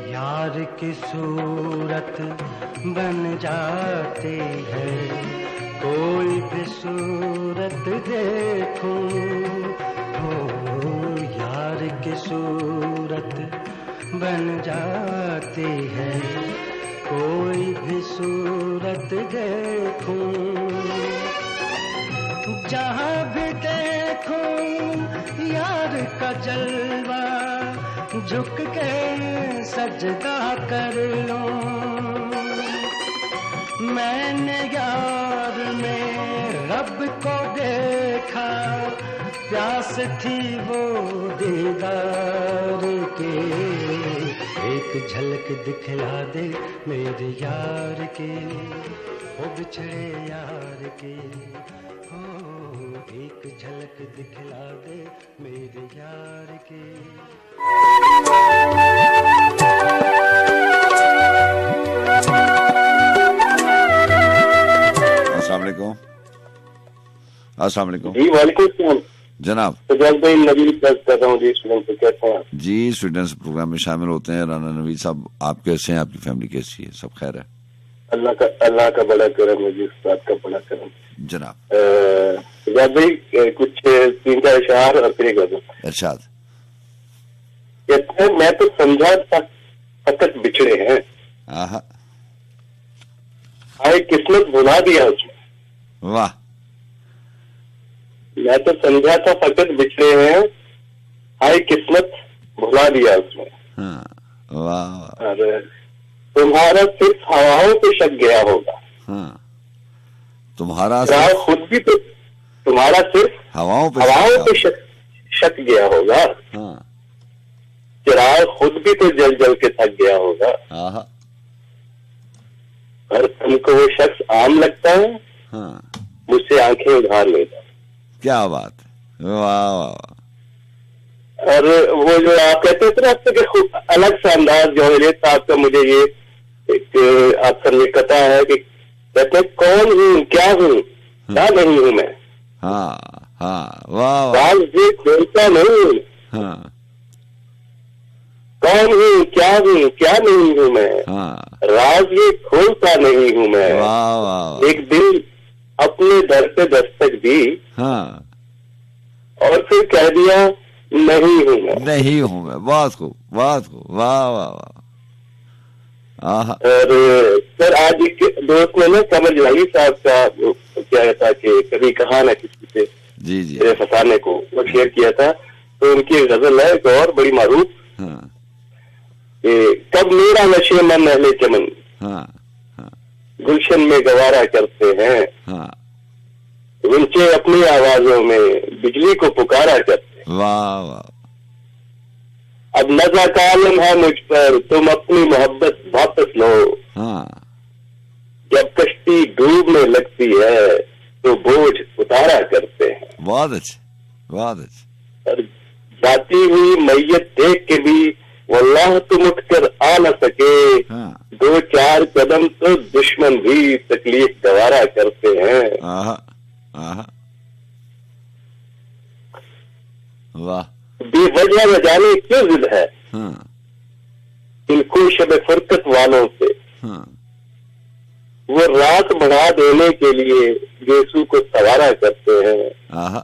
यार की सूरत बन जाती है, कोई भी सूरत देखूं, हो यार की सूरत बन जाती है, कोई भी सूरत देखूं, जहाँ भी देखूं यार का जलवा, झुक के सजदा कर लूं। मैंने यार में रब को देखा, प्यास थी वो दीदार की, एक झलक दिखला दे मेरे यार की, ओ बिछड़े यार की, हो एक झलक दिखला दे मेरे यार की। अस्सलाम वालेकुम। जी वालेकुम सलाम जनाब। सजाद भाई नवीद बात कर रहा हूँ जी, स्टूडेंट से। कैसे हैं जी? स्टूडेंट्स प्रोग्राम में शामिल होते हैं। राना नवीद साहब, आप कैसे हैं? आपकी फैमिली कैसी है? सब खैर है? अल्लाह का बड़ा करम है जी, उस बात का बड़ा करम जनाब। सजाद भाई कुछ 3-4 अशआर और फिर गजल। इरशाद। कहते हैं मैं तो समझा था फकत बिछड़े हैं, आए किस्मत भुला दिया उसमें। वाह। मैं तो समझा था फकत बिछड़े हैं, आए किस्मत भुला दिया उसमें। वाह। और तुम्हारा सिर्फ हवाओं पे शक गया होगा। तुम्हारा खुद भी तो तुम्हारा सिर्फ हवाओं पे शक गया होगा। चिराग खुद भी तो जल जल के थक गया होगा। और तुमको वो शख्स आम लगता है, मुझसे आंखें उधार लेता। क्या बात। वाह वाह। और वो जो आप कहते थे ना आपसे अलग सा अंदाज जो है साहब का, मुझे ये एक आपका लिखता है कि कहते कौन हूँ क्या नहीं हूँ मैं। हाँ हाँ, वाह वाह। राज ये खोलता नहीं। हाँ, कौन हूँ क्या नहीं हूँ मैं। हाँ, राज ये खोलता नहीं हूँ मैं। वाह वाह। एक दिन अपने दर पे दस्तक दी, हाँ, और फिर कह दिया नहीं हूँ मैं। नहीं हूँ मैं, बहुत खूब, बहुत खूब, वाह वाह वाह। और सर आज एक दोस्त ने ना कमर जलाली साहब का क्या था कि कभी कहा ना किसी से जी जी फसाने को, वो शेयर किया था। तो उनकी एक गजल है एक और बड़ी मारूफ, हाँ, कब मेरा नशे मन अहले चमन हाँ, हाँ, गुलशन में गवारा करते हैं, हाँ, गुंचे अपनी आवाजों में बिजली को पुकारा करते हैं। वाह वाह। अब नज़ा का आलम है मुझ पर, तुम अपनी मोहब्बत वापस लो। हाँ, जब कश्ती डूबने लगती है तो बोझ उतारा करते हैं। बहुत अच्छे, बहुत अच्छे। और जाती हुई मैयत देख के भी वल्लाह तुम उठकर आ न सके, हाँ, 2-4 कदम तो दुश्मन भी तकलीफ गवारा करते हैं। आहा, आहा, वाह। बेवजह न जाने क्यों जिद है हाँ, इनको शब फुरकत वालों से, हाँ, वो रात बढ़ा देने के लिए यीशु को सवारा करते हैं। आहा,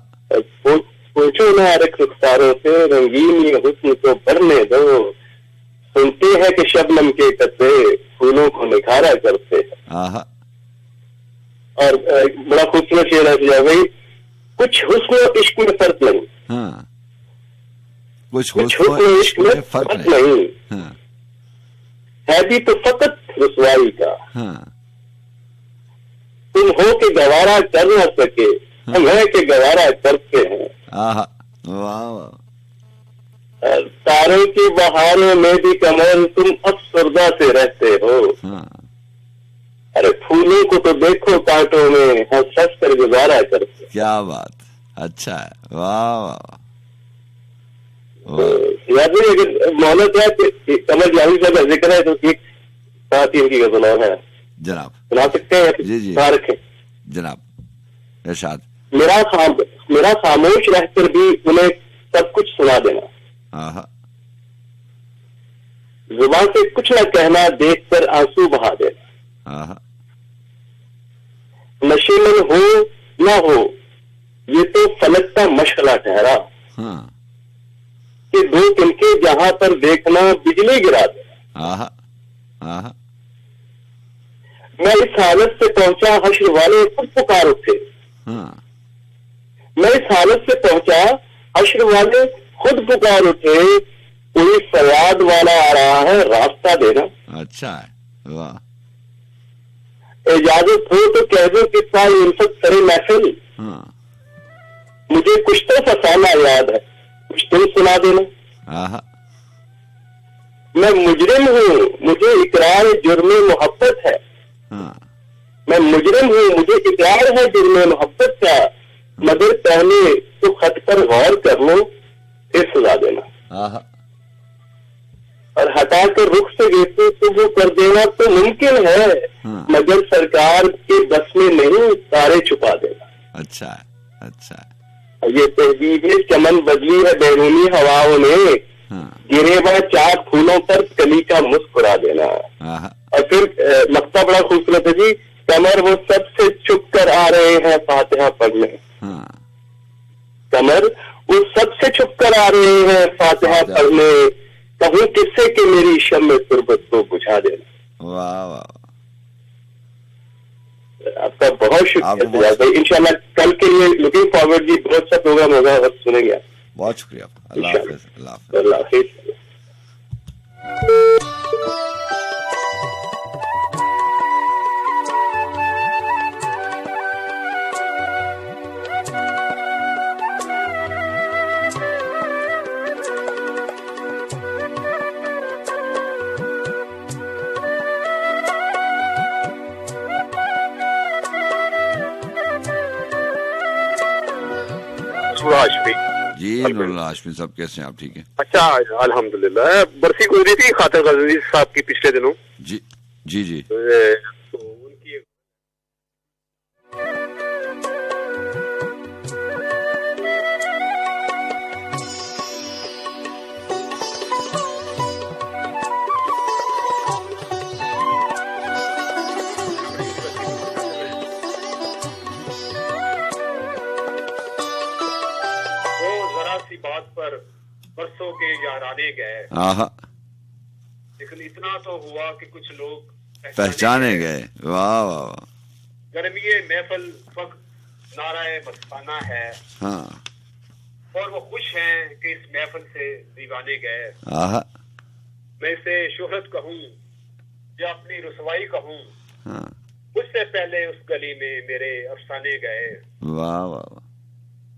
पूछो ना रुखसारों से, रंगीन ये हुस्न को भरने दो। सुनते हैं कि शबनम के कतरे फूलों को निखारा करते हैं। आहा, और बड़ा खूबसूरत शेर है भाई, कुछ हुस्न इश्क में फर्क नहीं। हाँ, कुछ हुस्न इश्क में फर्क नहीं। हाँ, है भी तो फकत रुसवाई का। हाँ, तुम हो के गवारा कर न सके, हम है के गवारा करते हैं। आहा, वाह वाह। तारों की बहारों में भी कमर तुम अफसरदा से रहते हो। हाँ, अरे फूलों को तो देखो कांटों में हंस हंस कर गुजारा करते। क्या बात, अच्छा है, वाह वाह। याद नहीं, अगर मोहम्मद कमर जावी साहब का जिक्र है तो एक साथ ही उनकी गजल और है, जनाब सुना सकते हैं? जी जी रखें जनाब, इरशाद। मेरा खामोश रहकर भी उन्हें सब कुछ सुना देना, आहा, जुबान से कुछ न कहना, देख कर आंसू बहा देना। आहा, नशे में हो ना हो ये तो फलक का मशगला ठहरा, हाँ, कि 2 तिनके जहां पर देखना बिजली गिरा देना। आहा, आहा, मैं इस हालत से पहुंचा हश्र वाले खुद पुकार उठे। हाँ, मैं इस हालत से पहुंचा हश्र वाले खुद पुकार उठे, कोई फरियाद वाला आ रहा है रास्ता देना। अच्छा है, वाह। इजाजत हो तो कह दो कि सारी उल्फत करे महफिल, हाँ, मुझे कुछ तो फसाना याद है, कुछ तुम सुना देना। आहा, मैं मुजरिम हूँ, मुझे इकरार जुर्मे मोहब्बत है। हाँ, मैं मुजरिम हूँ, मुझे इकरार है जुर्मे मोहब्बत का, मगर पहले तो खत पर गौर कर लो फिर सजा देना। आहा, और हटाकर रुख से देखो तो वो कर देना तो मुमकिन है, हाँ, मगर सरकार के बस में नहीं तारे छुपा देना। अच्छा है, अच्छा है, ये तहजीब चमन बदली है बैरूनी हवाओं ने, हाँ, गिरेबा 4 फूलों पर कली का मुस्कुरा देना। आहा, और फिर मक्ता बड़ा खूबसूरत है जी, कमर वो सबसे छुप कर आ रहे हैं फातिहा पढ़ने। हाँ, कमर वो सबसे छुप कर आ रहे हैं फातिहा पढ़ने, कहूँ किससे कि मेरी शम्म तुर्बत को बुझा देना। वाह वाह। आपका बहुत शुक्रिया भाई, इंशाल्लाह कल के लिए लुकिंग फॉरवर्ड जी, बहुत सा प्रोग्राम होगा और सुनेंगे आप। बहुत शुक्रिया, अल्लाह हाफिज, अल्लाह हाफिज। अल्लाह हाफिज। जी नुरुल्लाह हाशमी साहब, कैसे हैं आप? ठीक है? अच्छा, अल्हम्दुलिल्लाह। बरसी गुजरी थी खातर गजनवी साहब की पिछले दिनों। जी जी जी। तो उनकी बात पर बरसों के याराने गए, लेकिन इतना तो हुआ कि कुछ लोग पहचाने गए। वाह वाह वाह। गर्मीए महफल वक्त नाराए मस्ताना है, हाँ, और वो खुश हैं कि इस महफल से दीवाने गए। मैं इसे शोहरत कहूँ या अपनी रुसवाई कहूँ, हाँ, उससे पहले उस गली में मेरे अफसाने गए। वाह वाह।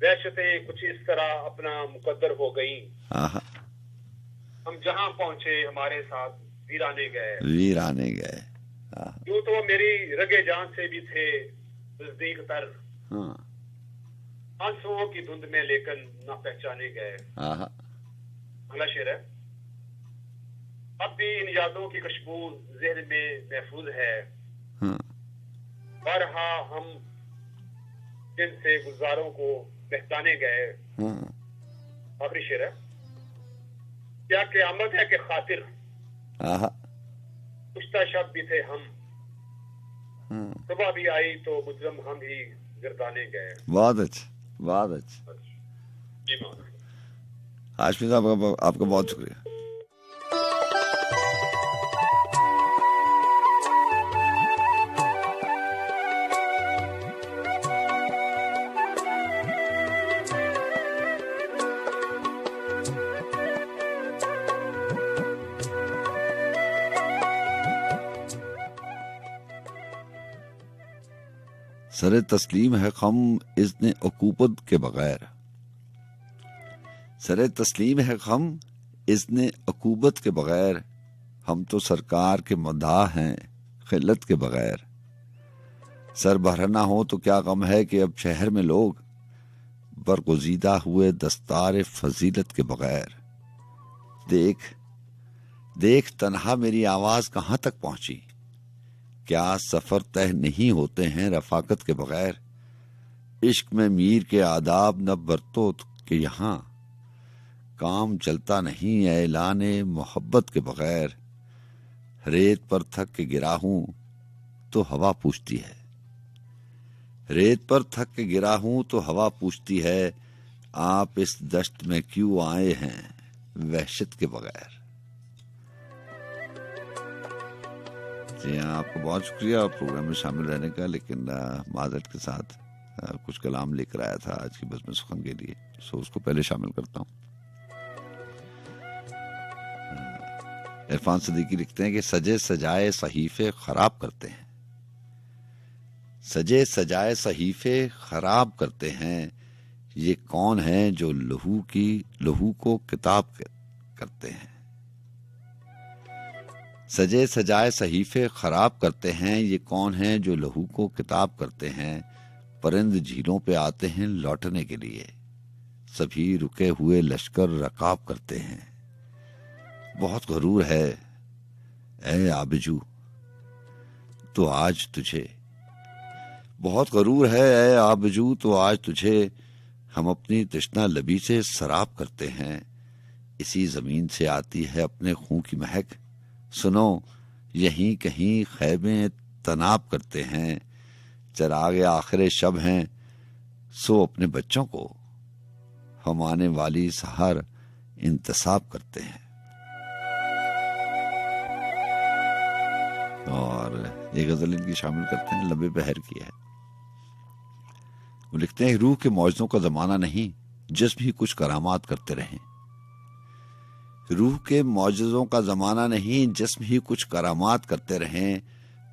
वहशतें कुछ इस तरह अपना मुकद्दर हो गई, हम जहाँ पहुँचे हमारे साथ वीराने गए। यूं तो मेरी रगे जान से भी थे नजदीक तर, आंसुओं की धुंध में लेकिन न पहचाने गए। अगला शेर है। अब भी इन यादों की खुशबू ज़हन में महफूज है, बरहा हम जिनसे गुजारों को पहचाने गए। आखिरी शेर है। क्या क़यामत है कि खातिर पुश्ता शब भी थे हम, सुबह भी आई तो मुजरम हम ही गिरदाने गए। बहुत अच्छा, बहुत अच्छा। हाशमी साहब आपका बहुत शुक्रिया। सरे तस्लीम है खम इज़्ने अकूबत के बगैर, सरे तस्लीम है खम इज़्ने अकूबत के बगैर, हम तो सरकार के मदाह हैं खिल्लत के बगैर। सर भरना हो तो क्या गम है कि अब शहर में लोग बरगुज़ीदा हुए दस्तार फजीलत के बगैर। देख देख तन्हा मेरी आवाज कहाँ तक पहुंची, क्या सफर तय नहीं होते हैं रफाकत के बगैर। इश्क में मीर के आदाब न बरतो कि यहाँ काम चलता नहीं ऐलाने मोहब्बत के बगैर। रेत पर थक के गिरा हूं तो हवा पूछती है, रेत पर थक के गिरा हूं तो हवा पूछती है, आप इस दश्त में क्यों आए हैं वहशत के बगैर। जी हाँ, आपको बहुत शुक्रिया प्रोग्राम में शामिल रहने का, लेकिन माजरत के साथ कुछ कलाम लेकर आया था आज की बज़्म सुखन के लिए, सो उसको पहले शामिल करता हूँ। इरफान सदीकी लिखते हैं कि सजे सजाए सहीफे खराब करते हैं, सजे सजाए सहीफे खराब करते हैं, ये कौन है जो लहू को किताब करते हैं। सजे सजाए सहीफे खराब करते हैं, ये कौन है जो लहू को किताब करते हैं। परिंद झीलों पे आते हैं लौटने के लिए, सभी रुके हुए लश्कर रकाब करते हैं। बहुत गरूर है ए आबजू तो आज तुझे, बहुत गरूर है ए आबजू तो आज तुझे, हम अपनी तृष्णा लबी से शराब करते हैं। इसी जमीन से आती है अपने खून की महक, सुनो यहीं कहीं खैबे तनाब करते हैं। चरागे आखिर शब हैं सो अपने बच्चों को हम आने वाली सहर इंतसाब करते हैं। और ये गजल इनकी शामिल करते हैं, लंबे पहर की है। वो लिखते हैं रूह के मौजों का जमाना नहीं, जिस्म ही कुछ करामात करते रहें। रूह के मौजज़ों का ज़माना नहीं, जिस्म ही कुछ करामात करते रहें।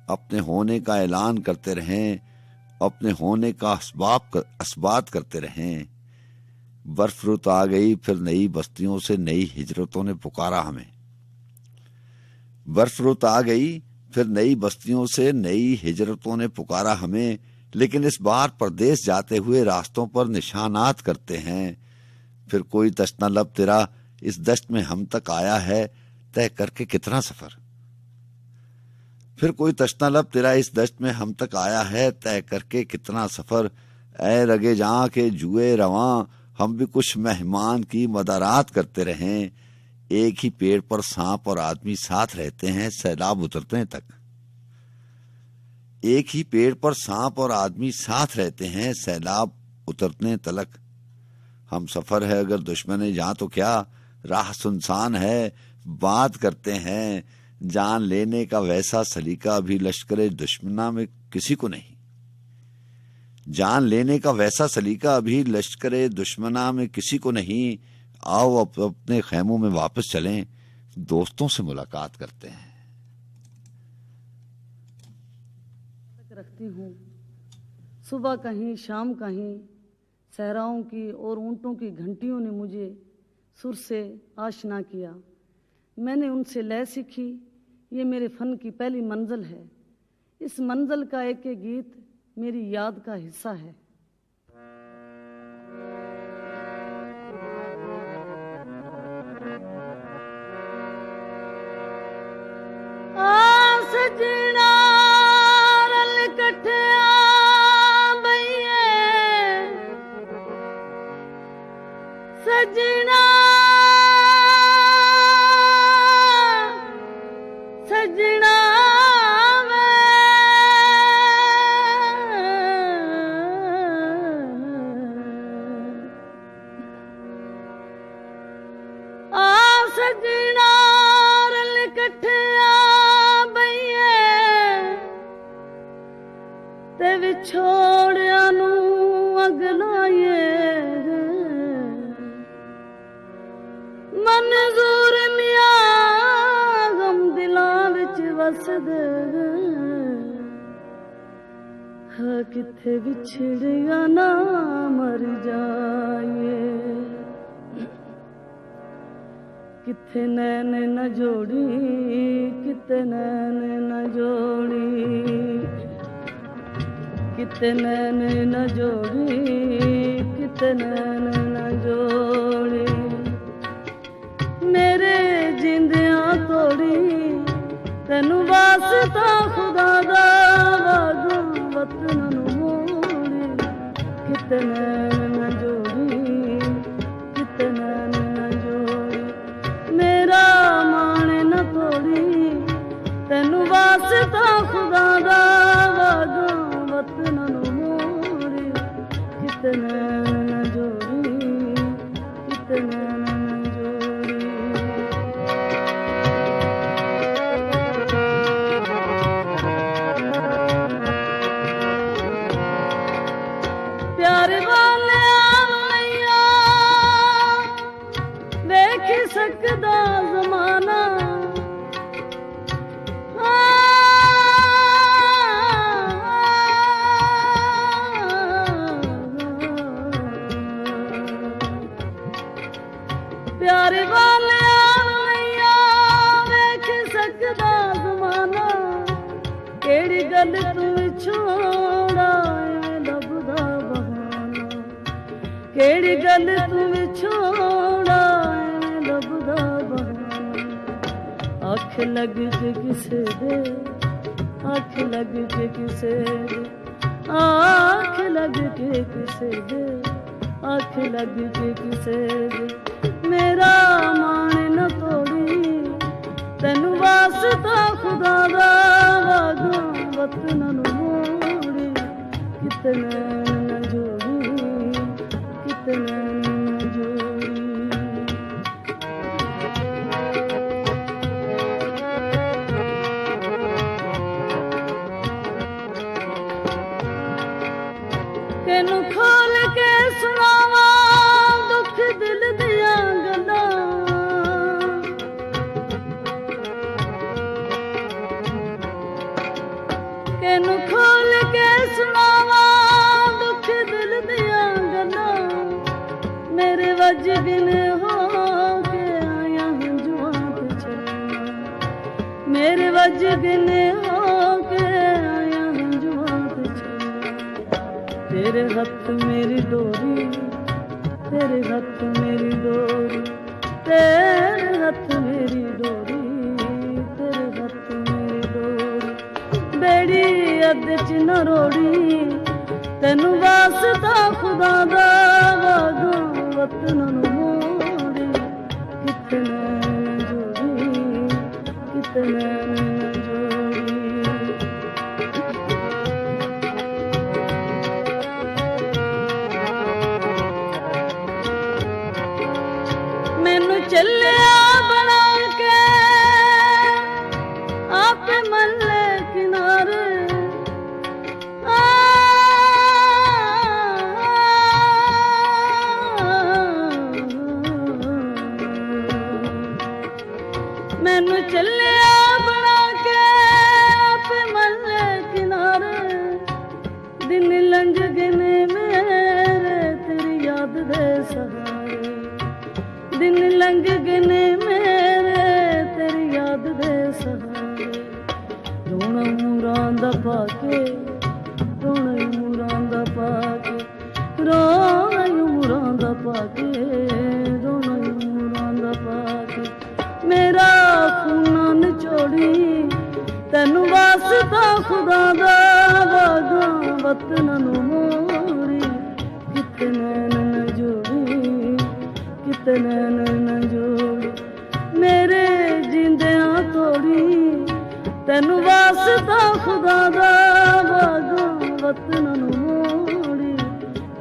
अपने होने का ऐलान करते रहें, अपने होने का असबात करते रहें। बर्फ रुत आ गई फिर नई बस्तियों से नई हिजरतों ने पुकारा हमें। बर्फ रुत आ गई फिर नई बस्तियों से नई हिजरतों ने पुकारा हमें, लेकिन इस बार परदेश जाते हुए रास्तों पर निशानात करते हैं। फिर कोई तश्ना लब तेरा इस दश्त में हम तक आया है, तय करके कितना सफर। फिर कोई तश्ना लब तेरा इस दश्त में हम तक आया है, तय करके कितना सफर। ऐ रगे जहां के जुए रवां, हम भी कुछ मेहमान की मदारात करते रहें। एक ही पेड़ पर सांप और आदमी साथ रहते हैं, सैलाब उतरते तक। एक ही पेड़ पर सांप और आदमी साथ रहते हैं, सैलाब उतरने तलक। हम सफर है अगर दुश्मन जहां तो क्या, राह सुनसान है बात करते हैं। जान लेने का वैसा सलीका अभी लश्करे दुश्मना में किसी को नहीं। जान लेने का वैसा सलीका अभी लश्करे दुश्मना में किसी को नहीं। आओ अब अपने खैमों में वापस चलें, दोस्तों से मुलाकात करते हैं। रखती हूँ सुबह कहीं शाम कहीं, सहराओं की और ऊँटों की घंटियों ने मुझे सुर से आशना किया। मैंने उनसे लय सीखी, ये मेरे फन की पहली मंजिल है। इस मंजिल का एक एक गीत मेरी याद का हिस्सा है। सजना रल कठिया बइए, सजना सजना सजना रल कठिया ते विछोड़िया नू अगलाए। मंजूर मिया गम दिलां विच वसदे, हा किथे विछड़िया ना मर जाए। किथे नैन न जोड़ी, किथे नैन न जोड़ी, किते नैन न जोड़ी, किते नैन न जोड़ी। मेरे जिंदियां तोड़ी तेनू वास्ता खुदा दा, वादा वतन नू मोड़ी। किते नैन न जोड़ी, किते नैन न जोड़ी। मेरा मान न तोड़ी तेनू वास्ता खुदा दा, वादा वतन नू मोड़ी। किते नैन न जोड़ी, किते नैन न जोड़ी। प्यारे वाले आमैया देख सकदा जमाना, प्यारे वाले आमैया देख सकदा जमाना। केड़ी गल तू छोड़ा लभदा बहाना, केड़ी गल तू छोड़ा लभदा बहाना। अख लग जे किसे दे, अख लग जे किसे दे, आँख लग के किसे दे, आँख लग के किसे दे। मेरा मान न तोड़ी तेनू वास्ता खुदा दा, वादा वतन नू मोड़ी। किते नैन न जोड़ी, किते नैन न जोड़ी। तेनू खोल के सुनावा दुख दिल दिया गल्लां, तेनू खोल के सुनावा दुख दिल दिया गल्लां। मेरे वज दिन हो के आया हंजुआं ते छलना, मेरे वज दिन हो के आया हंजुआं ते छलना। तेरे हथ मेरी डोरी, तेरे हथ मेरी डोरी, तेरे हथ मेरी डोरी, तेरे हथ मेरी डोरी, बेड़ी अद्ध च न रोड़ी, तेनू वास्ता खुदा दा वादा वतन नू मोड़ी, कितने जोड़ी, कितने जोड़ी। मैनू चलिया बना के आपे मल्ले किनारे, मैनू चलिया बना के आपे मल्ले किनारे, दिन लंघ गए मेरे तेरी याद दे सहारे, दिन लंघ गए मेरे तेरी याद दे सहारे, रोना मूरां दा पाके, रोना मूरां दा पाके, रोना मूरां दा पाके, रोना मूरां दा पाके, मेरा खूना निचोड़ी, तैनू वास्ता खुदा दा वादा वतन नू मोड़ी, कितने न जोड़ी, कितने न जोड़ी, मेरे जिंदियां तोड़ी, तैनू वास्ता खुदा दा वादा वतन नू मोड़ी,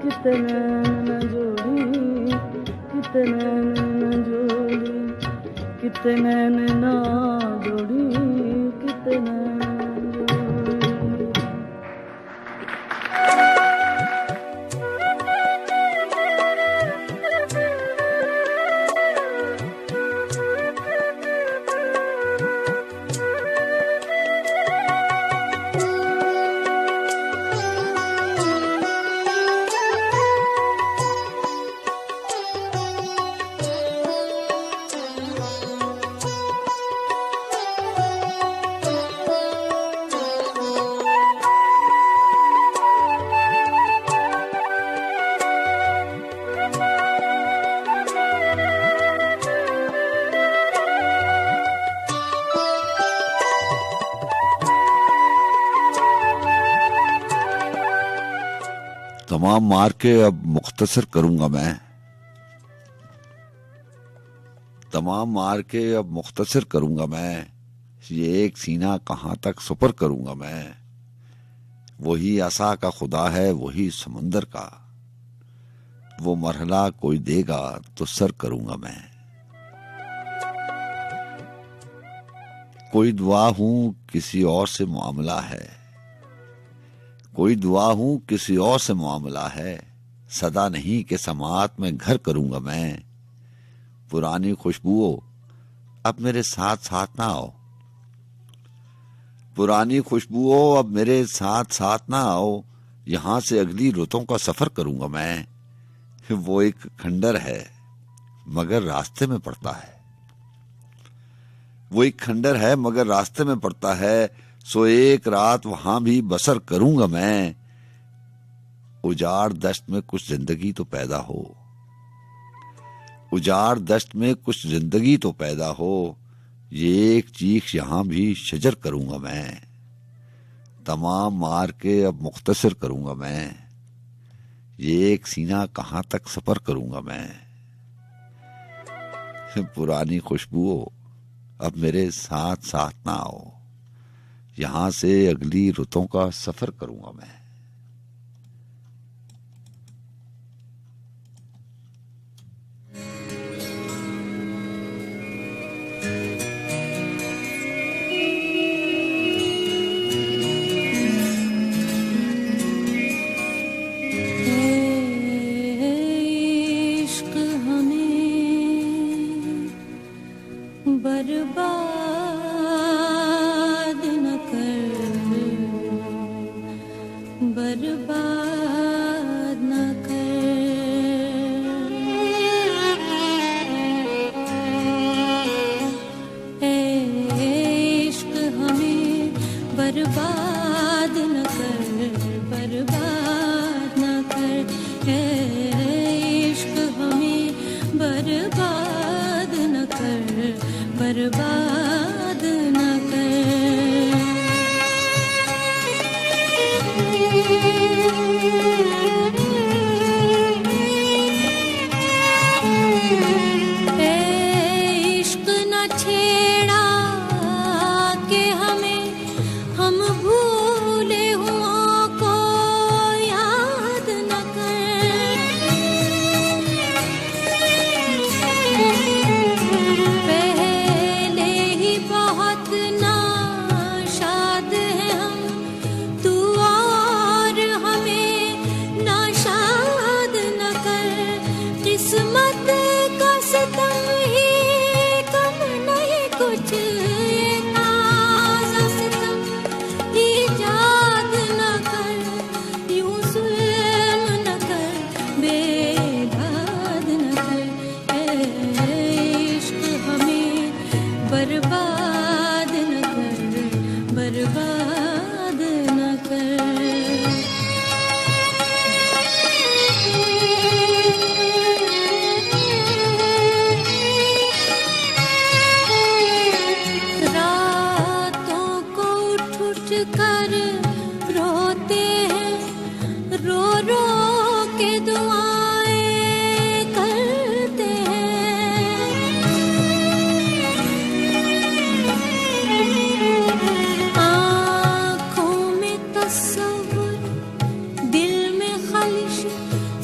कितने न जोड़ी, कितने न जोड़ी, कितने ना जोड़ी, कितने तमाम मार के अब मुख्तसर करूंगा मैं, तमाम मार के अब मुख्तसर करूंगा मैं, ये एक सीना कहाँ तक सुपर करूंगा मैं, वही असा का खुदा है वही समंदर का, वो मरहला कोई देगा तो सर करूंगा मैं, कोई दुआ हूं किसी और से मामला है, कोई दुआ हूं किसी और से मामला है, सदा नहीं कि समात में घर करूंगा मैं, पुरानी खुशबुओं अब मेरे साथ साथ ना आओ, पुरानी खुशबुओं अब मेरे साथ साथ ना आओ, यहां से अगली रुतों का सफर करूंगा मैं, वो एक खंडर है मगर रास्ते में पड़ता है, वो एक खंडर है मगर रास्ते में पड़ता है, सो एक रात वहां भी बसर करूंगा मैं, उजाड़ दश्त में कुछ जिंदगी तो पैदा हो, उजाड़ दश्त में कुछ जिंदगी तो पैदा हो, ये एक चीख यहां भी शजर करूंगा मैं, तमाम मार के अब मुख्तसर करूंगा मैं, ये एक सीना कहां तक सफर करूंगा मैं, पुरानी खुशबुओं अब मेरे साथ साथ ना आओ, यहां से अगली रुतों का सफर करूंगा मैं। बर्बाद न कर, बर्बाद न कर, इश्क हमें बर्बाद न कर, बर्बाद न कर, इश्क कर। कर रोते हैं, रो रो के दुआएं करते हैं। आँखों में तस्वुर, दिल में ख्वाहिश,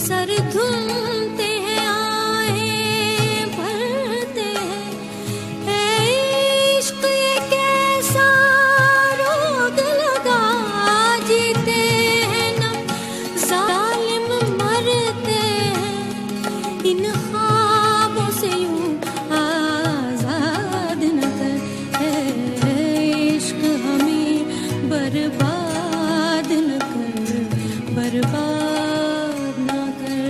सर धुनते हैं, आएं भरते हैं। ऐ इश्क ये कैसा रोग लगा, जीते हैं ना जालिम मरते हैं। इन ख्वाबों से यूं आजाद न कर, इश्क हमें बर्बाद न कर, बर्बाद न कर।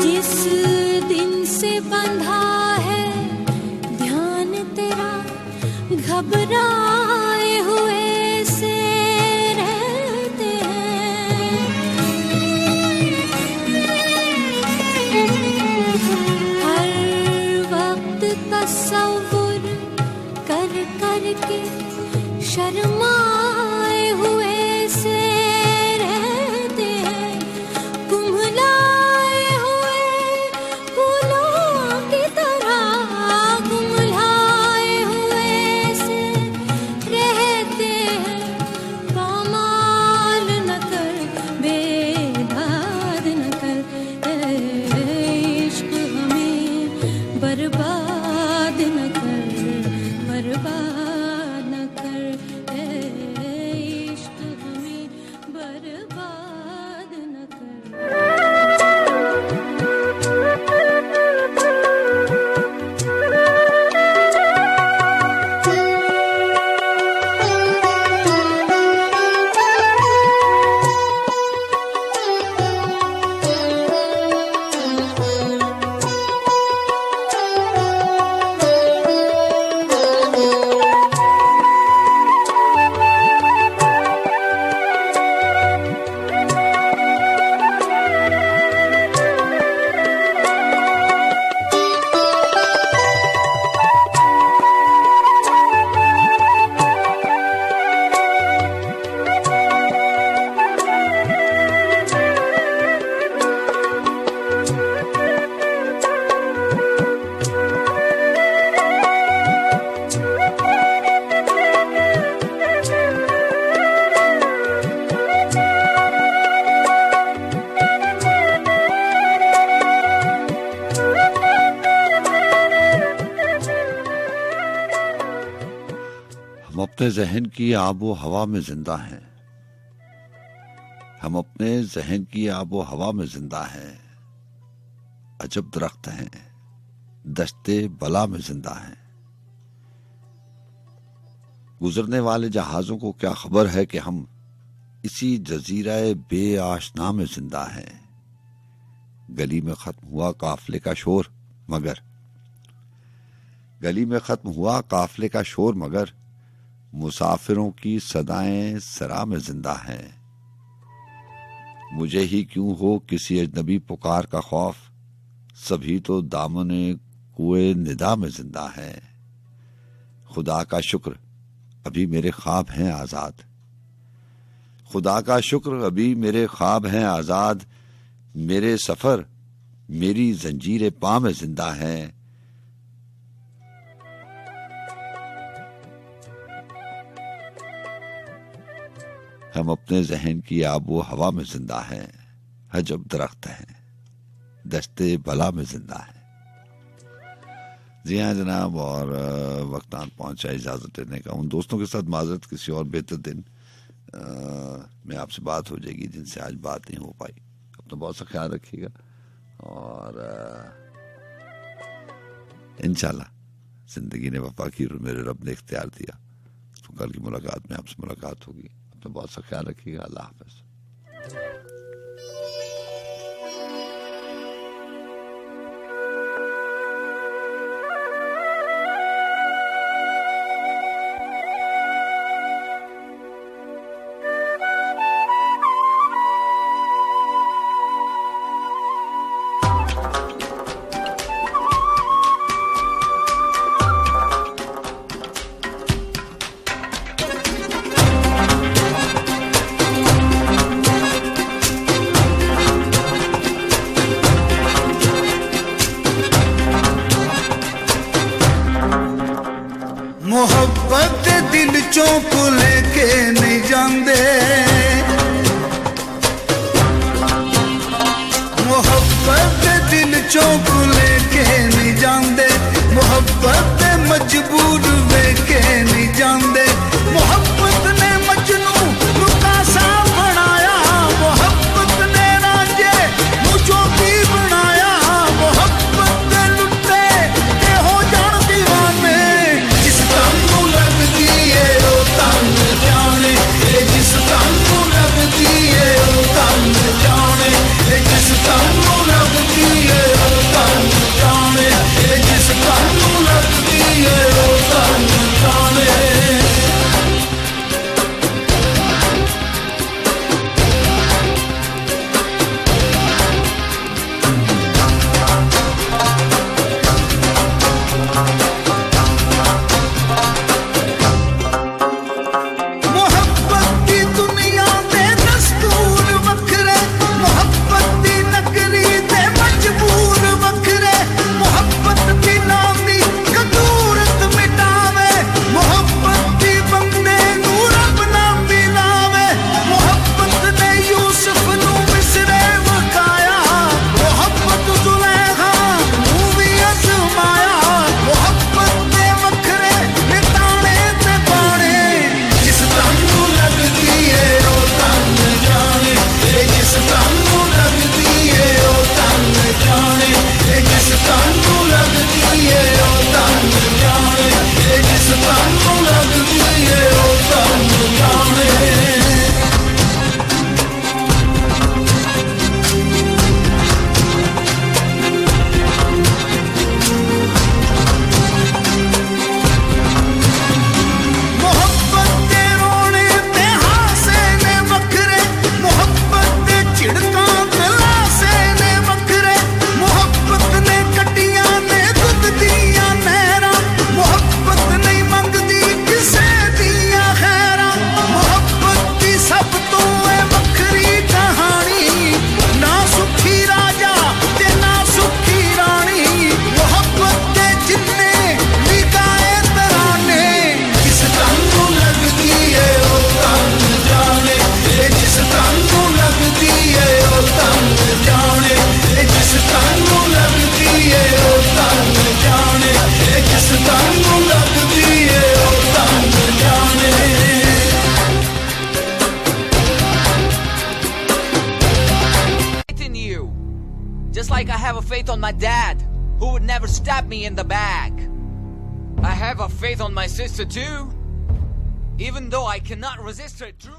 जिस दिन से बंधा है ध्यान तेरा, घबराए हुए से रहते हैं। हर वक्त तस्वुर कर कर के शर्माए हुए से रहते हैं। कुम्हलाए हुए फूलों की तरह, कुम्हलाए हुए से रहते हैं। पामाल न कर, बेदाद न कर, इश्क हमें बर्बाद न कर, बर्बाद न कर, इश्क हमें बर्बाद न कर। हम अपने जहन की आबो हवा में जिंदा हैं, हम अपने जहन की आबो हवा में जिंदा हैं। अजब दरख्त हैं, दश्ते बला में जिंदा हैं। गुजरने वाले जहाजों को क्या खबर है कि हम इसी जजीरा बेआशना में जिंदा हैं। गली में खत्म हुआ काफले का शोर, मगर गली में खत्म हुआ काफले का शोर, मगर मुसाफिरों की सदाएं सरा में जिंदा हैं। मुझे ही क्यों हो किसी अजनबी पुकार का खौफ, सभी तो दामने कुए निदा में जिंदा हैं। खुदा का शुक्र अभी मेरे ख्वाब हैं आजाद, खुदा का शुक्र अभी मेरे ख्वाब हैं आजाद। मेरे सफर मेरी जंजीरे पा में जिंदा हैं। हम अपने जहन की आबो हवा में जिंदा हैं। अजब दरख्त हैं, दश्ते बला में जिंदा हैं। जी हाँ जनाब, और वक्तान पहुंचा इजाजत लेने का। उन दोस्तों के साथ माजरत, किसी और बेहतर दिन में आपसे बात हो जाएगी जिनसे आज बात नहीं हो पाई। अपना बहुत सा ख्याल रखिएगा और इंशाल्लाह जिंदगी ने वफा की और मेरे रब ने इख्तियार दिया तो कल की मुलाकात में आपसे मुलाकात होगी। अपना बहुत सा ख्याल रखिएगा। अल्लाह हाफ़िज़। मुझों को लेके नहीं जानते मोहब्बत ने मजबूर वेके नहीं जानते मोहब्बत ने मजनू रुका सा बनाया मोहब्बत ने रांझे मुझों की बनाया मोहब्बत ने लुटे ते हो जान दीवाने जिस तन्नू लगदी है ओ तन जाने जिस तन्नू लगदी है ओ तन जाने जिस तन्नू लगदी है ओ तन जाने जिस तन्नू लगदी है ओ तन जाने मोहब्बत की दुनिया दे दस्तूर वखरे मोहब्बत दी नगरी ते मजबूर वखरे मोहब्बत दी नामी कदूरत मिटावे मोहब्बत दी बंदे नू रब ना मिलावे मोहब्बत ने यूसुफ नू मिस्रे वकाया मोहब्बत जुलेखा नू भी अजमाया मोहब्बत दे वखरे निताने ते बाणे जिस तन्नू लगदी है ओ तन जाने जिस तन्नू लगदी है ओ तन जाने जिस तन्नू लगदी है ओ तन जाने जिस तन्नू लगदी है ओ तन जाने मोहब्बत दे रोने ते हासे ने वखरे मोहब्बत दे झिड़कां ते लासे ने वखरे मोहब्बत ने कट्टियां ने दुध दियां नहरां मोहब्बत नहीं मंगदी किसे दियां खैरां मोहब्बत दी सब तो है वखरी कहानी ना सुखी राजा ते ना सुखी रानी मोहब्बत दे जिन्ने भी गाए तराने जिस तन्नू लगदी है ओ तन जाने जिस तन्नू लगदी है ओ तन जाने जिस तन्नू लगदी है ओ तन जाने जिस तन्नू लगदी है ओ तन जाने Faith in you, just like I have a faith on my dad, who would never stab me in the back. I have a faith on my sister too, even though I cannot resist her truth.